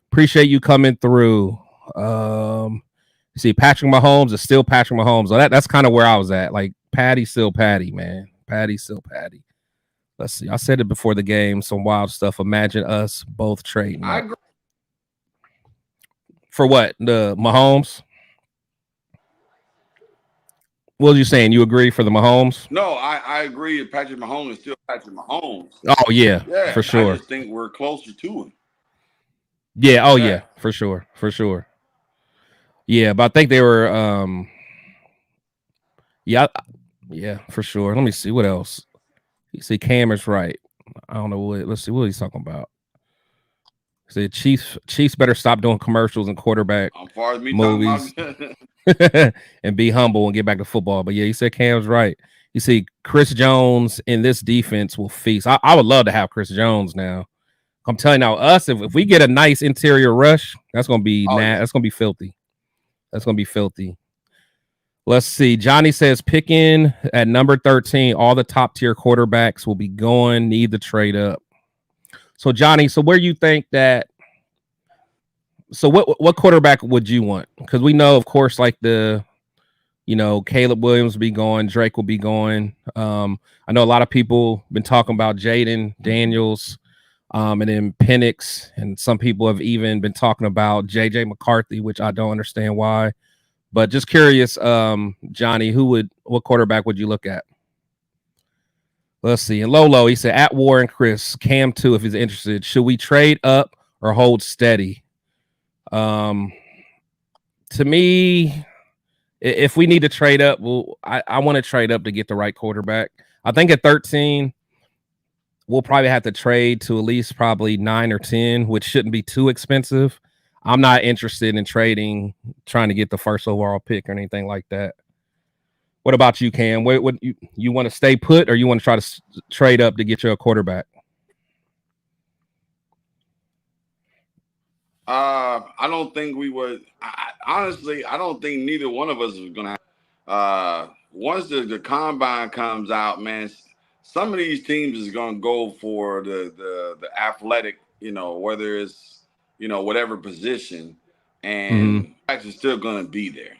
See, Patrick Mahomes is still Patrick Mahomes. So that's kind of where I was at. Like, Patty's still Patty, man. Patty's still Patty. Let's see. I said it before the game. Some wild stuff. Imagine us both trading. I agree. For what? The Mahomes? What was you saying? You agree for the Mahomes? No, I agree. Patrick Mahomes is still Patrick Mahomes. Oh, yeah, for sure. I just think we're closer to him. Yeah. Oh, yeah, for sure. Yeah, but I think they were. Yeah, for sure. Let me see what else. You see, Cam is right. I don't know what. Let's see what he's talking about. See, Chiefs better stop doing commercials and quarterback movies and be humble and get back to football. But yeah, you said Cam's right. You see, Chris Jones in this defense will feast. I would love to have Chris Jones now. I'm telling you now, if we get a nice interior rush, that's gonna be that's gonna be filthy. That's gonna be filthy. Let's see. Johnny says picking at number 13, all the top tier quarterbacks will be going, need to trade up. So Johnny, where you think that? So what quarterback would you want? Because we know, of course, like Caleb Williams will be going, Drake will be going. I know a lot of people been talking about Jaden Daniels, and then Penix, and some people have even been talking about JJ McCarthy, which I don't understand why. But just curious, Johnny, what quarterback would you look at? Let's see. And Lolo, he said, at War and Chris, Cam too, if he's interested. Should we trade up or hold steady? To me, if we need to trade up, I want to trade up to get the right quarterback. I think at 13, we'll probably have to trade to at least probably 9 or 10, which shouldn't be too expensive. I'm not interested in trying to get the first overall pick or anything like that. What about you, Cam? What you want to stay put, or you want to try to trade up to get you a quarterback? I don't think we would. Honestly, I don't think neither one of us is going to. Once the combine comes out, man, some of these teams is going to go for the athletic, whether it's, whatever position, and actually still going to be there.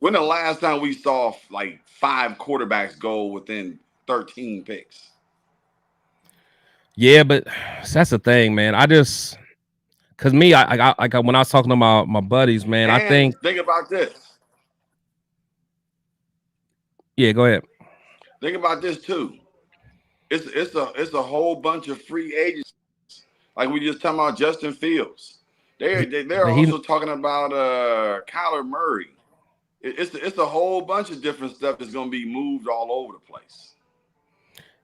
When the last time we saw like 5 quarterbacks go within 13 picks? Yeah, but that's the thing, man. Because me, I when I was talking to my buddies, man, and I think about this. Yeah, go ahead. Think about this too. It's a whole bunch of free agents. Like we just talking about Justin Fields. They're also talking about Kyler Murray. It's a whole bunch of different stuff that's going to be moved all over the place.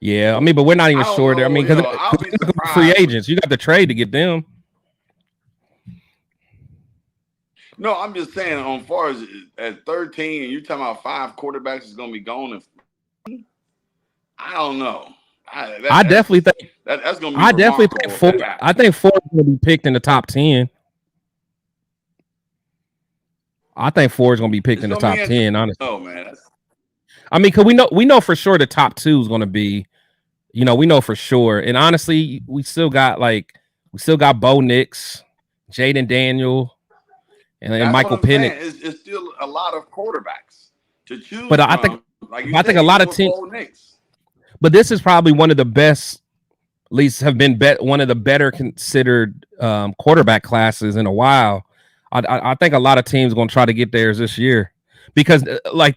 Yeah, I mean, but we're not even sure there. I mean, because I'll be surprised. Free agents, you got the trade to get them. No, I'm just saying, on far as at 13, and you're talking about 5 quarterbacks is going to be gone. I don't know. I definitely think that's going to be. I definitely think 4. I think 4 is going to be picked in the top 10. I think 4 is going to be picked in the top 10. Honestly, oh man. I mean, because we know for sure the top 2 is going to be, we know for sure. And honestly, we still got Bo Nix, Jaden Daniel, and Michael Penix. It's still a lot of quarterbacks to choose. But I think a lot of teams. But this is probably one of the best, at least have been one of the better considered quarterback classes in a while. I think a lot of teams are going to try to get theirs this year because,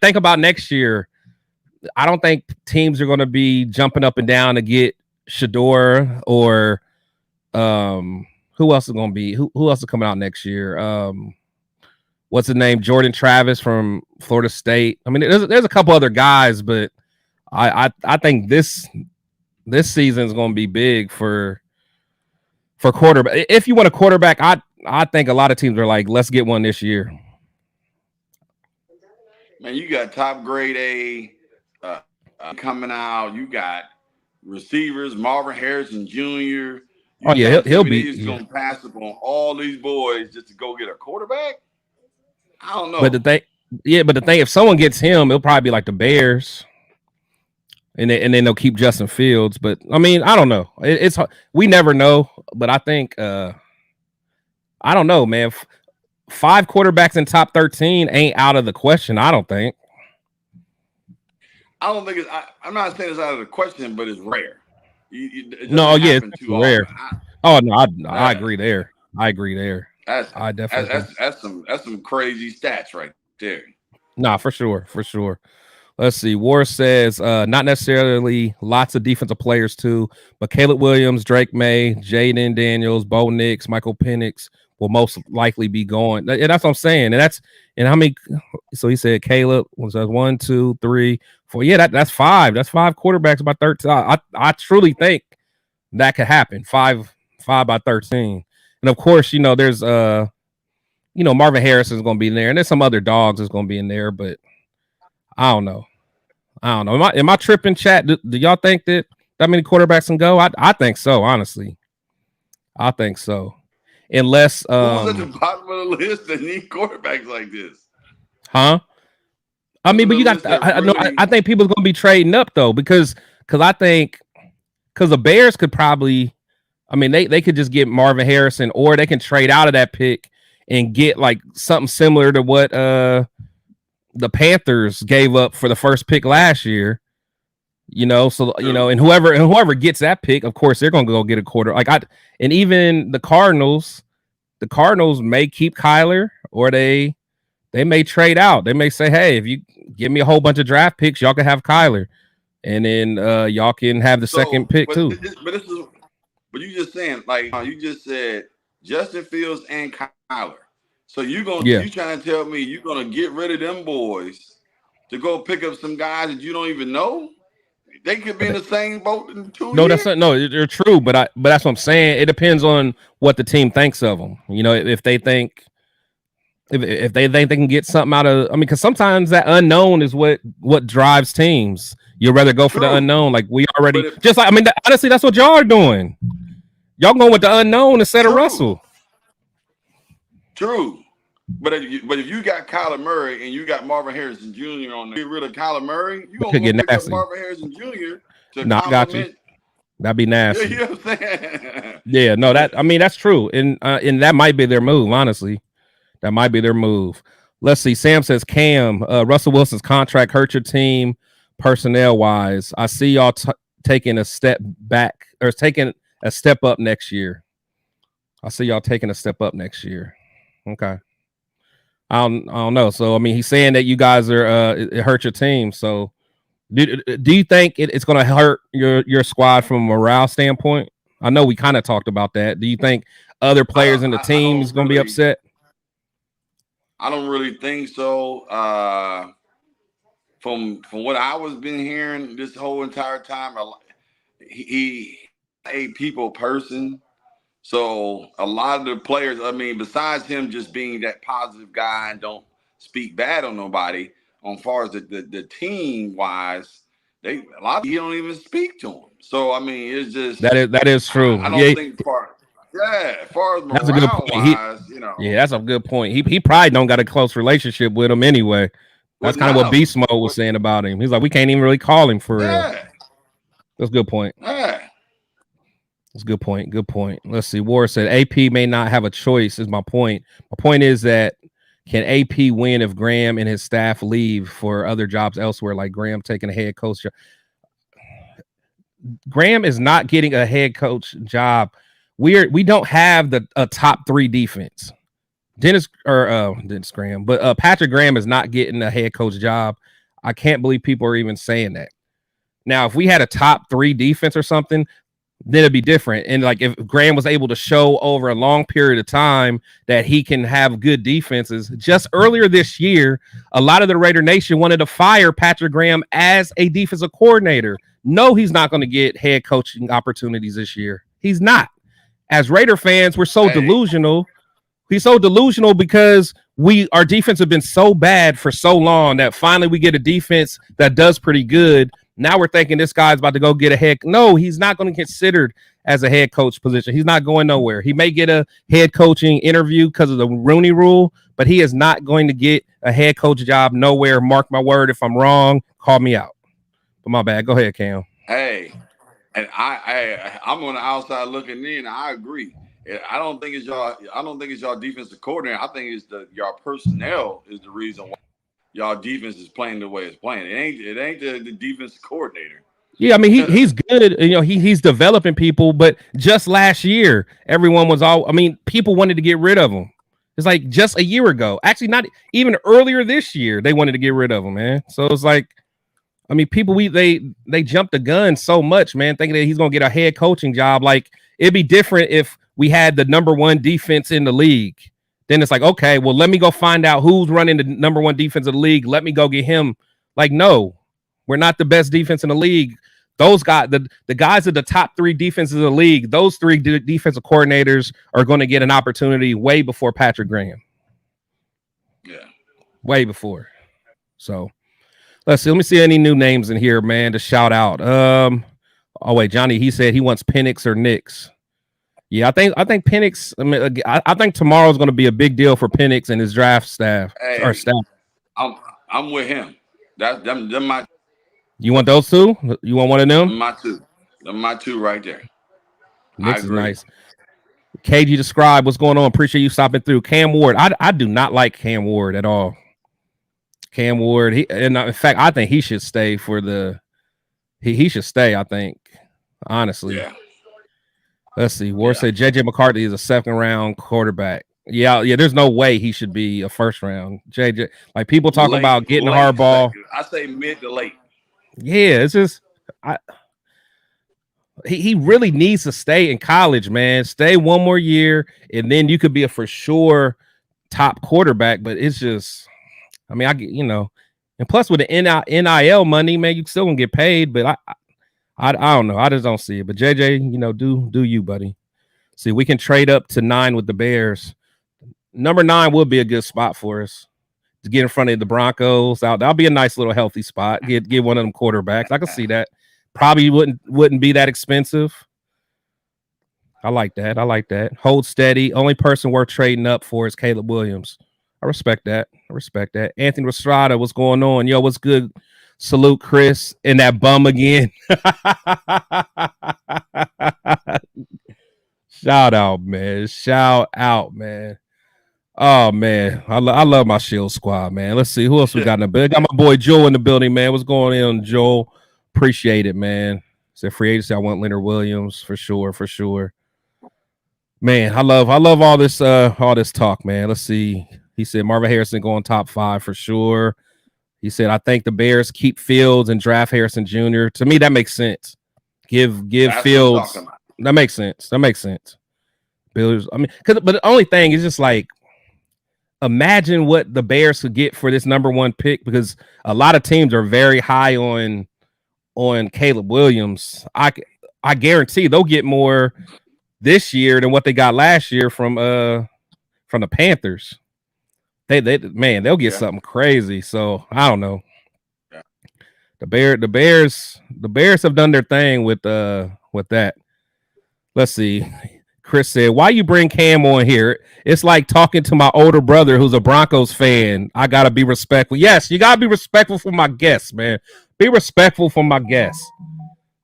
think about next year. I don't think teams are going to be jumping up and down to get Shador or who else is going to be who else is coming out next year. What's his name? Jordan Travis from Florida State. I mean, there's a couple other guys, but I think this season is going to be big for quarterback. If you want a quarterback, I think a lot of teams are like, let's get one this year. Man, you got top grade A coming out. You got receivers, Marvin Harrison Jr. He'll be. He's going to pass up on all these boys just to go get a quarterback. I don't know. But the thing, if someone gets him, it'll probably be like the Bears. And then they'll keep Justin Fields. But I mean, I don't know. It's we never know. But I think I don't know, man. 5 quarterbacks in top 13 ain't out of the question. I don't think. I don't think it's. I'm not saying it's out of the question, but it's rare. It's rare. I agree there. That's some crazy stats right there. Nah, for sure. Let's see. War says not necessarily lots of defensive players too, but Caleb Williams, Drake May, Jaden Daniels, Bo Nix, Michael Penix will most likely be going. And that's what I'm saying. And how many? So he said Caleb was 1, 2, 3, 4. Yeah, that's 5. That's 5 quarterbacks by 13. I truly think that could happen. 5 by 13. And of course, there's Marvin Harrison is going to be in there, and there's some other dogs that's going to be in there, but I don't know. Am I tripping, chat? Do y'all think that many quarterbacks can go? I think so, honestly. I think so. Unless who's at the bottom of the list that need quarterbacks like this? Huh? I mean, but you got I think people are going to be trading up though because I think the Bears could probably, I mean, they could just get Marvin Harrison, or they can trade out of that pick and get like something similar to what the Panthers gave up for the first pick last year. And whoever gets that pick, of course, they're gonna go get a quarter. And even the Cardinals may keep Kyler, or they may trade out. They may say, hey, if you give me a whole bunch of draft picks, y'all can have Kyler, and then y'all can have the second pick too. But you just saying, like you just said, Justin Fields and Kyler. So you trying to tell me you're gonna get rid of them boys to go pick up some guys that you don't even know? They could be in the same boat in 2 No, years. that's not. They're true, but that's what I'm saying. It depends on what the team thinks of them. You know, if they think if they think they can get something out of, I mean, because sometimes that unknown is what drives teams. You'd rather go for the unknown, like we already honestly, that's what y'all are doing. Y'all going with the unknown instead of Russell. True. But if you got Kyler Murray and you got Marvin Harrison Jr. on there, get rid of Kyler Murray, you gonna pick up Marvin Harrison Jr. to compliment. That'd be nasty. You know what I'm saying? Yeah, no, that's true, and that might be their move. Honestly, that might be their move. Let's see. Sam says, Cam, Russell Wilson's contract hurt your team personnel wise. I see y'all taking a step back or taking a step up next year. I see y'all taking a step up next year. Okay. I don't know. So I mean, he's saying that you guys are it hurt your team. So do you think it's going to hurt your squad from a morale standpoint? I know we kind of talked about that. Do you think other players in the team is going to be upset? I don't really think so. From what I was been hearing this whole entire time, he a people person. So a lot of the players, I mean, besides him just being that positive guy and don't speak bad on nobody, on far as the team wise, a lot of you don't even speak to him. So I mean, it's just that is true. I don't think as far as morale, that's a good point. Wise, yeah, that's a good point. He probably don't got a close relationship with him anyway. That's kind of what Beast Mode was saying about him. He's like, we can't even really call him for real. That's a good point. Yeah. That's a good point. Good point. Let's see. War said AP may not have a choice, is my point. My point is that can AP win if Graham and his staff leave for other jobs elsewhere, like Graham taking a head coach job? Graham is not getting a head coach job. We don't have a top 3 defense. Dennis Graham, but Patrick Graham is not getting a head coach job. I can't believe people are even saying that. Now, if we had a top 3 defense or something, then it'd be different. And like if Graham was able to show over a long period of time that he can have good defenses. Just earlier this year, a lot of the Raider Nation wanted to fire Patrick Graham as a defensive coordinator. No, he's not going to get head coaching opportunities this year. He's not. As Raider fans, we're so delusional. He's so delusional because our defense have been so bad for so long that finally we get a defense that does pretty good. Now we're thinking this guy's about to go get a head. No, he's not going to get considered as a head coach position. He's not going nowhere. He may get a head coaching interview because of the Rooney Rule, but he is not going to get a head coach job nowhere. Mark my word. If I'm wrong, call me out. But my bad. Go ahead, Cam. Hey, and I'm on the outside looking in. I agree. I don't think it's y'all defensive coordinator. I think it's y'all personnel is the reason why y'all defense is playing the way it's playing. It ain't the defensive coordinator. Yeah, I mean he's good. You know, he's developing people, but just last year, everyone was people wanted to get rid of him. It's like just a year ago. Actually, not even earlier this year, they wanted to get rid of him, man. So it's like, I mean, people they jumped the gun so much, man, thinking that he's gonna get a head coaching job. Like it'd be different if we had the number 1 defense in the league. Then it's like, okay, well, let me go find out who's running the number 1 defense of the league. Let me go get him. Like, no, we're not the best defense in the league. Those guys, the guys at the top 3 defenses of the league, those 3 defensive coordinators are going to get an opportunity way before Patrick Graham. Yeah. Way before. So let's see. Let me see any new names in here, man, to shout out. Oh, wait, Johnny, he said he wants Penix or Knicks. Yeah, I think Penix. I mean, I think tomorrow's going to be a big deal for Penix and his draft staff or staff. I'm with him. That's them my. You want those 2? You want one of them? My 2. Them my 2 right there. Knicks is nice. KG describe what's going on. Appreciate you stopping through. Cam Ward. I do not like Cam Ward at all. Cam Ward. In fact, I think he should stay for the. He should stay. I think honestly. Yeah. Let's see. Ward said JJ McCarthy is a 2nd round quarterback. Yeah. There's no way he should be a 1st round. JJ, like people talking about getting hardball. I say mid to late. Yeah, it's just he really needs to stay in college, man. Stay 1 more year, and then you could be a for sure top quarterback, but it's just, I mean, I get, and plus with the NIL money, man, you still gonna get paid, but I don't know. I just don't see it. But JJ, do you, buddy? See, we can trade up to 9 with the Bears. Number 9 would be a good spot for us to get in front of the Broncos. That'll be a nice little healthy spot. Get one of them quarterbacks. I can see that. Probably wouldn't be that expensive. I like that. Hold steady. Only person worth trading up for is Caleb Williams. I respect that. Anthony Estrada, what's going on? Yo, what's good? Salute Chris and that bum again. Shout out, man. Oh, man. I love my Shield squad, man. Let's see. Who else we got in the building? Got my boy Joel in the building, man. What's going on, Joel? Appreciate it, man. Said free agency. I want Leonard Williams for sure. Man, I love all this talk, man. Let's see. He said Marvin Harrison going top 5 for sure. He said, I think the Bears keep Fields and draft Harrison Jr. To me, that makes sense. Give Fields. That makes sense. Bills. I mean, but the only thing is just like, imagine what the Bears could get for this number 1 pick, because a lot of teams are very high on Caleb Williams. I guarantee they'll get more this year than what they got last year from the Panthers. They'll get something crazy. So I don't know. Yeah. The Bears have done their thing with that. Let's see. Chris said, why you bring Cam on here? It's like talking to my older brother who's a Broncos fan. I gotta be respectful. Yes, you gotta be respectful for my guests, man. Be respectful for my guests.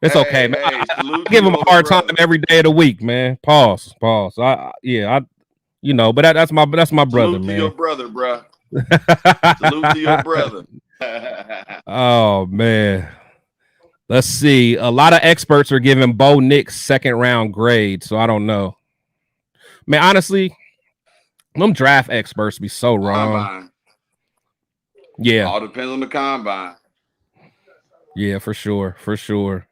It's okay, man. I give him a hard time every day of the week, man. Pause. But that's my brother, Salute man. To your brother, bro. Salute to your brother. Oh, man. Let's see. A lot of experts are giving Bo Nix 2nd round grade, so I don't know. Man, honestly, them draft experts be so wrong. Combine. Yeah. All depends on the combine. Yeah, for sure.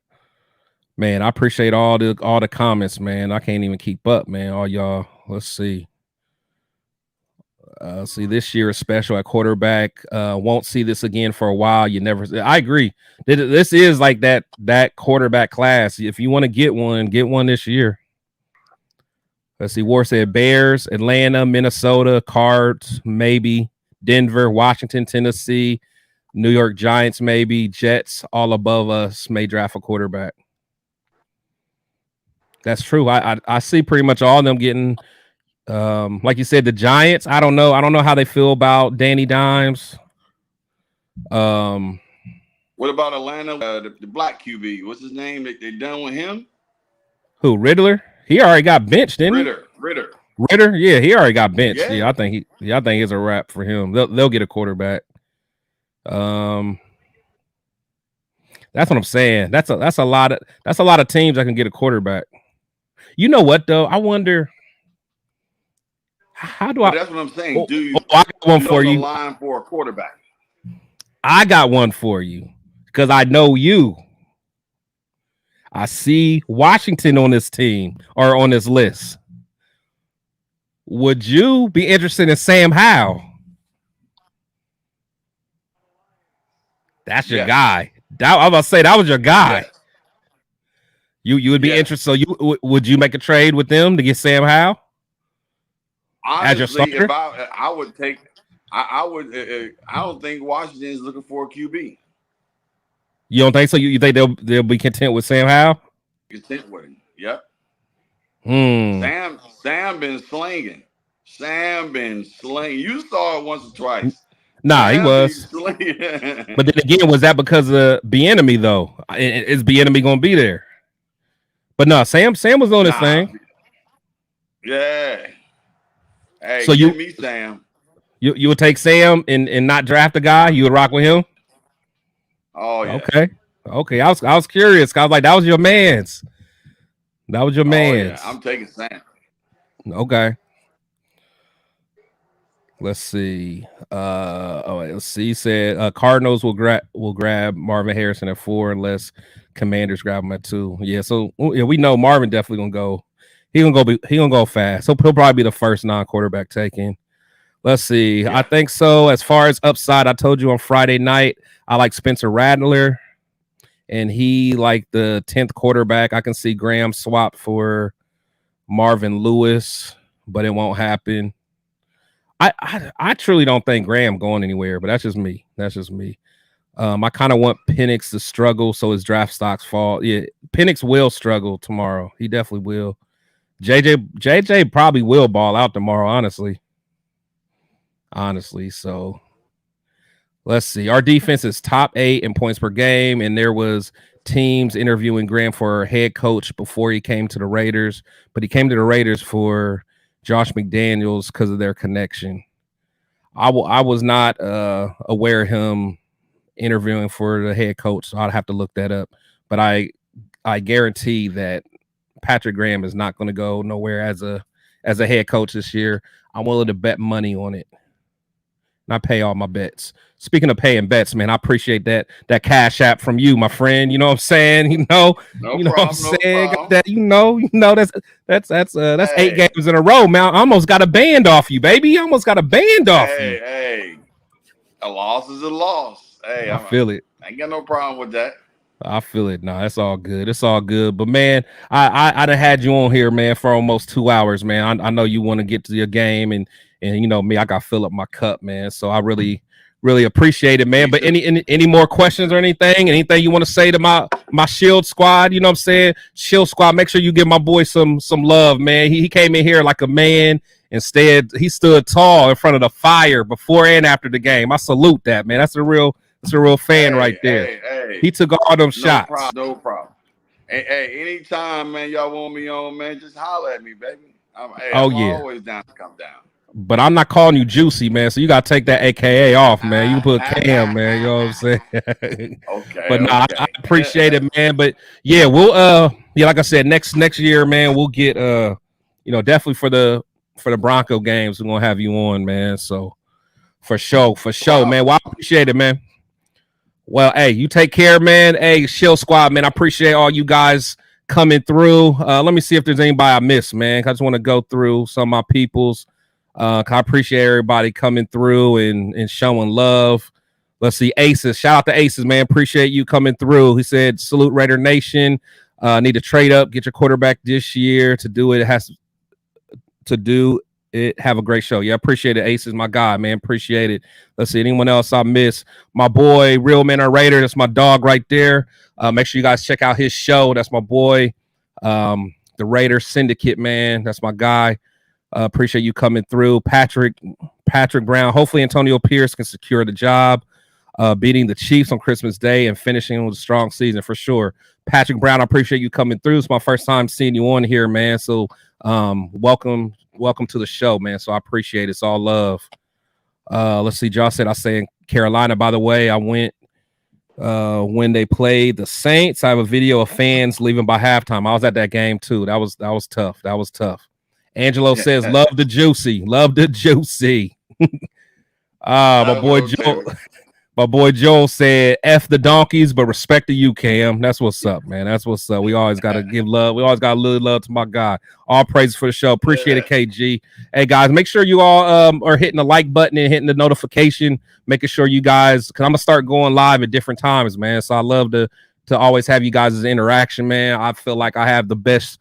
Man, I appreciate all the comments, man. I can't even keep up, man. All y'all. Let's see. See, this year is special at quarterback. Won't see this again for a while. You never. I agree. This is like that quarterback class. If you want to get one this year. Let's see. War said Bears, Atlanta, Minnesota, Cards, maybe Denver, Washington, Tennessee, New York Giants, maybe Jets. All above us may draft a quarterback. That's true. I see pretty much all of them getting. Like you said, the Giants. I don't know how they feel about Danny Dimes. What about Atlanta? The black QB. What's his name? They done with him? Who? Riddler? He already got benched, didn't he? Ritter? Yeah, he already got benched. Yeah, I think it's a wrap for him. They'll get a quarterback. That's what I'm saying. That's a lot of teams that can get a quarterback. You know what though? I wonder. How do That's what I'm saying. I got one for you. Line for a quarterback. I got one for you because I know you. I see Washington on this team or on this list. Would you be interested in Sam Howell? That's your guy. I was about to say that was your guy. Yes. You would be interested. So would you make a trade with them to get Sam Howell? Honestly, if I would take, I would. I don't think Washington is looking for a QB. You don't think so? You think they'll be content with Sam Howell? Content with him. Yep. Hmm. Sam been slinging. You saw it once or twice. Nah, he was. But then again, was that because of Bieniemy though? Is Bieniemy gonna be there? But no, Sam was on his thing. Yeah. Hey, so give me Sam. You would take Sam and not draft a guy? You would rock with him? Oh yeah. Okay. I was curious. I was like, that was your man's. Yeah. I'm taking Sam. Okay. Let's see. Let's see. He said Cardinals will grab Marvin Harrison at 4 unless Commanders grab him at 2. Yeah, so we know Marvin definitely gonna go. He gonna go fast. So he'll probably be the first non-quarterback taken. Let's see. Yeah. I think so. As far as upside, I told you on Friday night, I like Spencer Rattler, and he like the 10th quarterback. I can see Graham swap for Marvin Lewis, but it won't happen. I truly don't think Graham going anywhere, but that's just me. That's just me. I kind of want Penix to struggle so his draft stocks fall. Yeah, Penix will struggle tomorrow. He definitely will. JJ probably will ball out tomorrow, honestly. So let's see. Our defense is top 8 in points per game, and there was teams interviewing Graham for head coach before he came to the Raiders, but he came to the Raiders for Josh McDaniels because of their connection. I was not aware of him interviewing for the head coach, so I'd have to look that up. But I guarantee that Patrick Graham is not going to go nowhere as a head coach this year. I'm willing to bet money on it. And I pay all my bets. Speaking of paying bets, man, I appreciate that cash app from you, my friend. You know what I'm saying? No what I'm saying? problem. That that's 8 games in a row, man. I almost got a band off you, baby. I almost got a band off you. Hey, a loss is a loss. Hey, I feel it. I ain't got no problem with that. I feel it. Nah, it's all good. It's all good. But man, I done had you on here, man, for almost 2 hours, man. I know you want to get to your game, and you know me, I got to fill up my cup, man. So I really appreciate it, man. But any more questions or anything you want to say to my Shield squad? You know what I'm saying? Shield squad, make sure you give my boy some love, man. He came in here like a man. Instead, he stood tall in front of the fire before and after the game. I salute that, man. That's a real fan right there. Hey, he took all them shots. No problem. Hey, anytime, man, y'all want me on, man, just holler at me, baby. I'm always down to come down. But I'm not calling you Juicy, man. So you gotta take that AKA off, man. You put Cam, man. You know what I'm saying? Okay. But I appreciate it, man. But yeah, we'll like I said, next year, man, we'll get definitely for the Bronco games, we're gonna have you on, man. So for sure, man. Well, I appreciate it, man. Well, hey, you take care, man. Hey, Shield Squad, man. I appreciate all you guys coming through. Let me see if there's anybody I missed, man. I just want to go through some of my people's. I appreciate everybody coming through and showing love. Let's see, Aces. Shout out to Aces, man. Appreciate you coming through. He said, salute Raider Nation. Need to trade up, get your quarterback this year. To do it, it has to do it. Have a great show. Yeah, appreciate it. Aces, my guy, man. Appreciate it. Let's see, anyone else I miss? My boy, Real Men Are Raider. That's my dog right there. Make sure you guys check out his show. That's my boy, the Raider Syndicate, man. That's my guy. Appreciate you coming through. Patrick Brown. Hopefully Antonio Pierce can secure the job, beating the Chiefs on Christmas Day and finishing with a strong season for sure. Patrick Brown, I appreciate you coming through. It's my first time seeing you on here, man. So welcome to the show, man. So I appreciate it. It's all love. Let's see. Josh said I say in Carolina, by the way, I went when they played the Saints. I have a video of fans leaving by halftime. I was at that game too. That was tough. Angelo says, love the juicy. My boy Joel said, F the donkeys, but respect to you, Cam. That's what's up, man. That's what's up. We always got to give love. We always got to live love to my guy. All praise for the show. Appreciate it, KG. Hey, guys, make sure you all are hitting the like button and hitting the notification, making sure you guys, because I'm going to start going live at different times, man. So I love to always have you guys' interaction, man. I feel like I have the best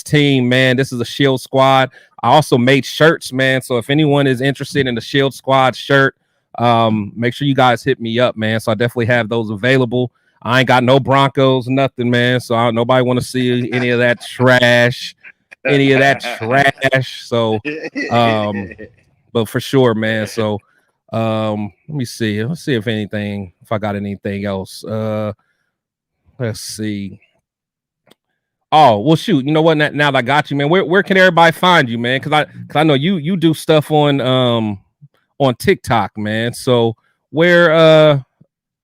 team, man. This is a Shield Squad. I also made shirts, man. So if anyone is interested in the Shield Squad shirt, make sure you guys hit me up, man. So I definitely have those available. I ain't got no Broncos, nothing, man. So nobody want to see any of that trash. So, but for sure, man. So, let me see. Let's see if I got anything else. Let's see. Oh, well, shoot. You know what? Now that I got you, man, where can everybody find you, man? Because I know you do stuff on TikTok, man. So where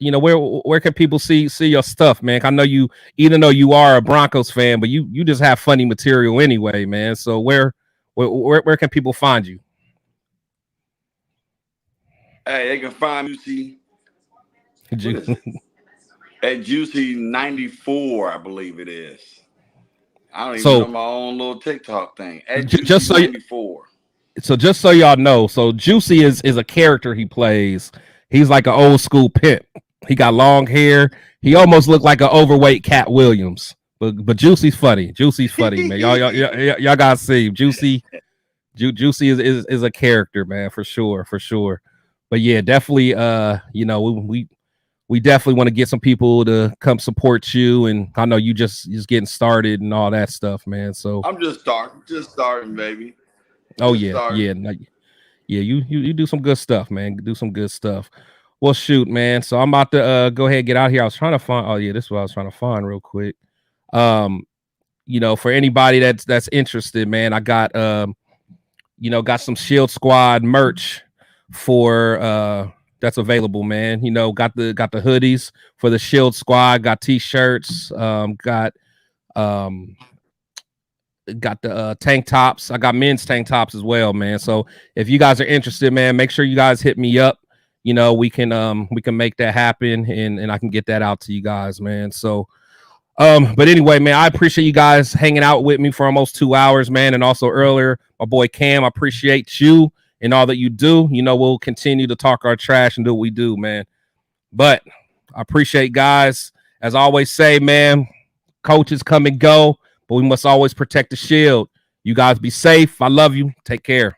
can people see your stuff, man? I know you, even though you are a Broncos fan, but you just have funny material anyway, man. So where can people find you? Hey, they can find Juicy at Juicy 94, I believe it is. I don't even know my own little TikTok thing. At Juicy 94. So just so y'all know, so Juicy is a character he plays. He's like an old school pimp. He got long hair. He almost looked like an overweight Cat Williams. But Juicy's funny. Juicy's funny, man. Y'all gotta see Juicy. Juicy is a character, man, for sure. But yeah, definitely. You know, we definitely want to get some people to come support you, and I know you just getting started and all that stuff, man. So I'm just starting, baby. Oh yeah. You do some good stuff, man. Do some good stuff. Well, shoot, man. So I'm about to go ahead and get out here. I was trying to find. Oh yeah, this is what I was trying to find real quick. You know, for anybody that's interested, man, I got got some Shield Squad merch for that's available, man. You know, got the hoodies for the Shield Squad. Got t-shirts. Got the tank tops. I got men's tank tops as well, man. So if you guys are interested, man, make sure you guys hit me up. You know, we can make that happen, and I can get that out to you guys, man. So but anyway, man, I appreciate you guys hanging out with me for almost 2 hours, man. And also earlier, my boy Cam, I appreciate you and all that you do. You know, we'll continue to talk our trash and do what we do, man. But I appreciate guys. As I always say, man, coaches come and go, but we must always protect the shield. You guys be safe. I love you. Take care.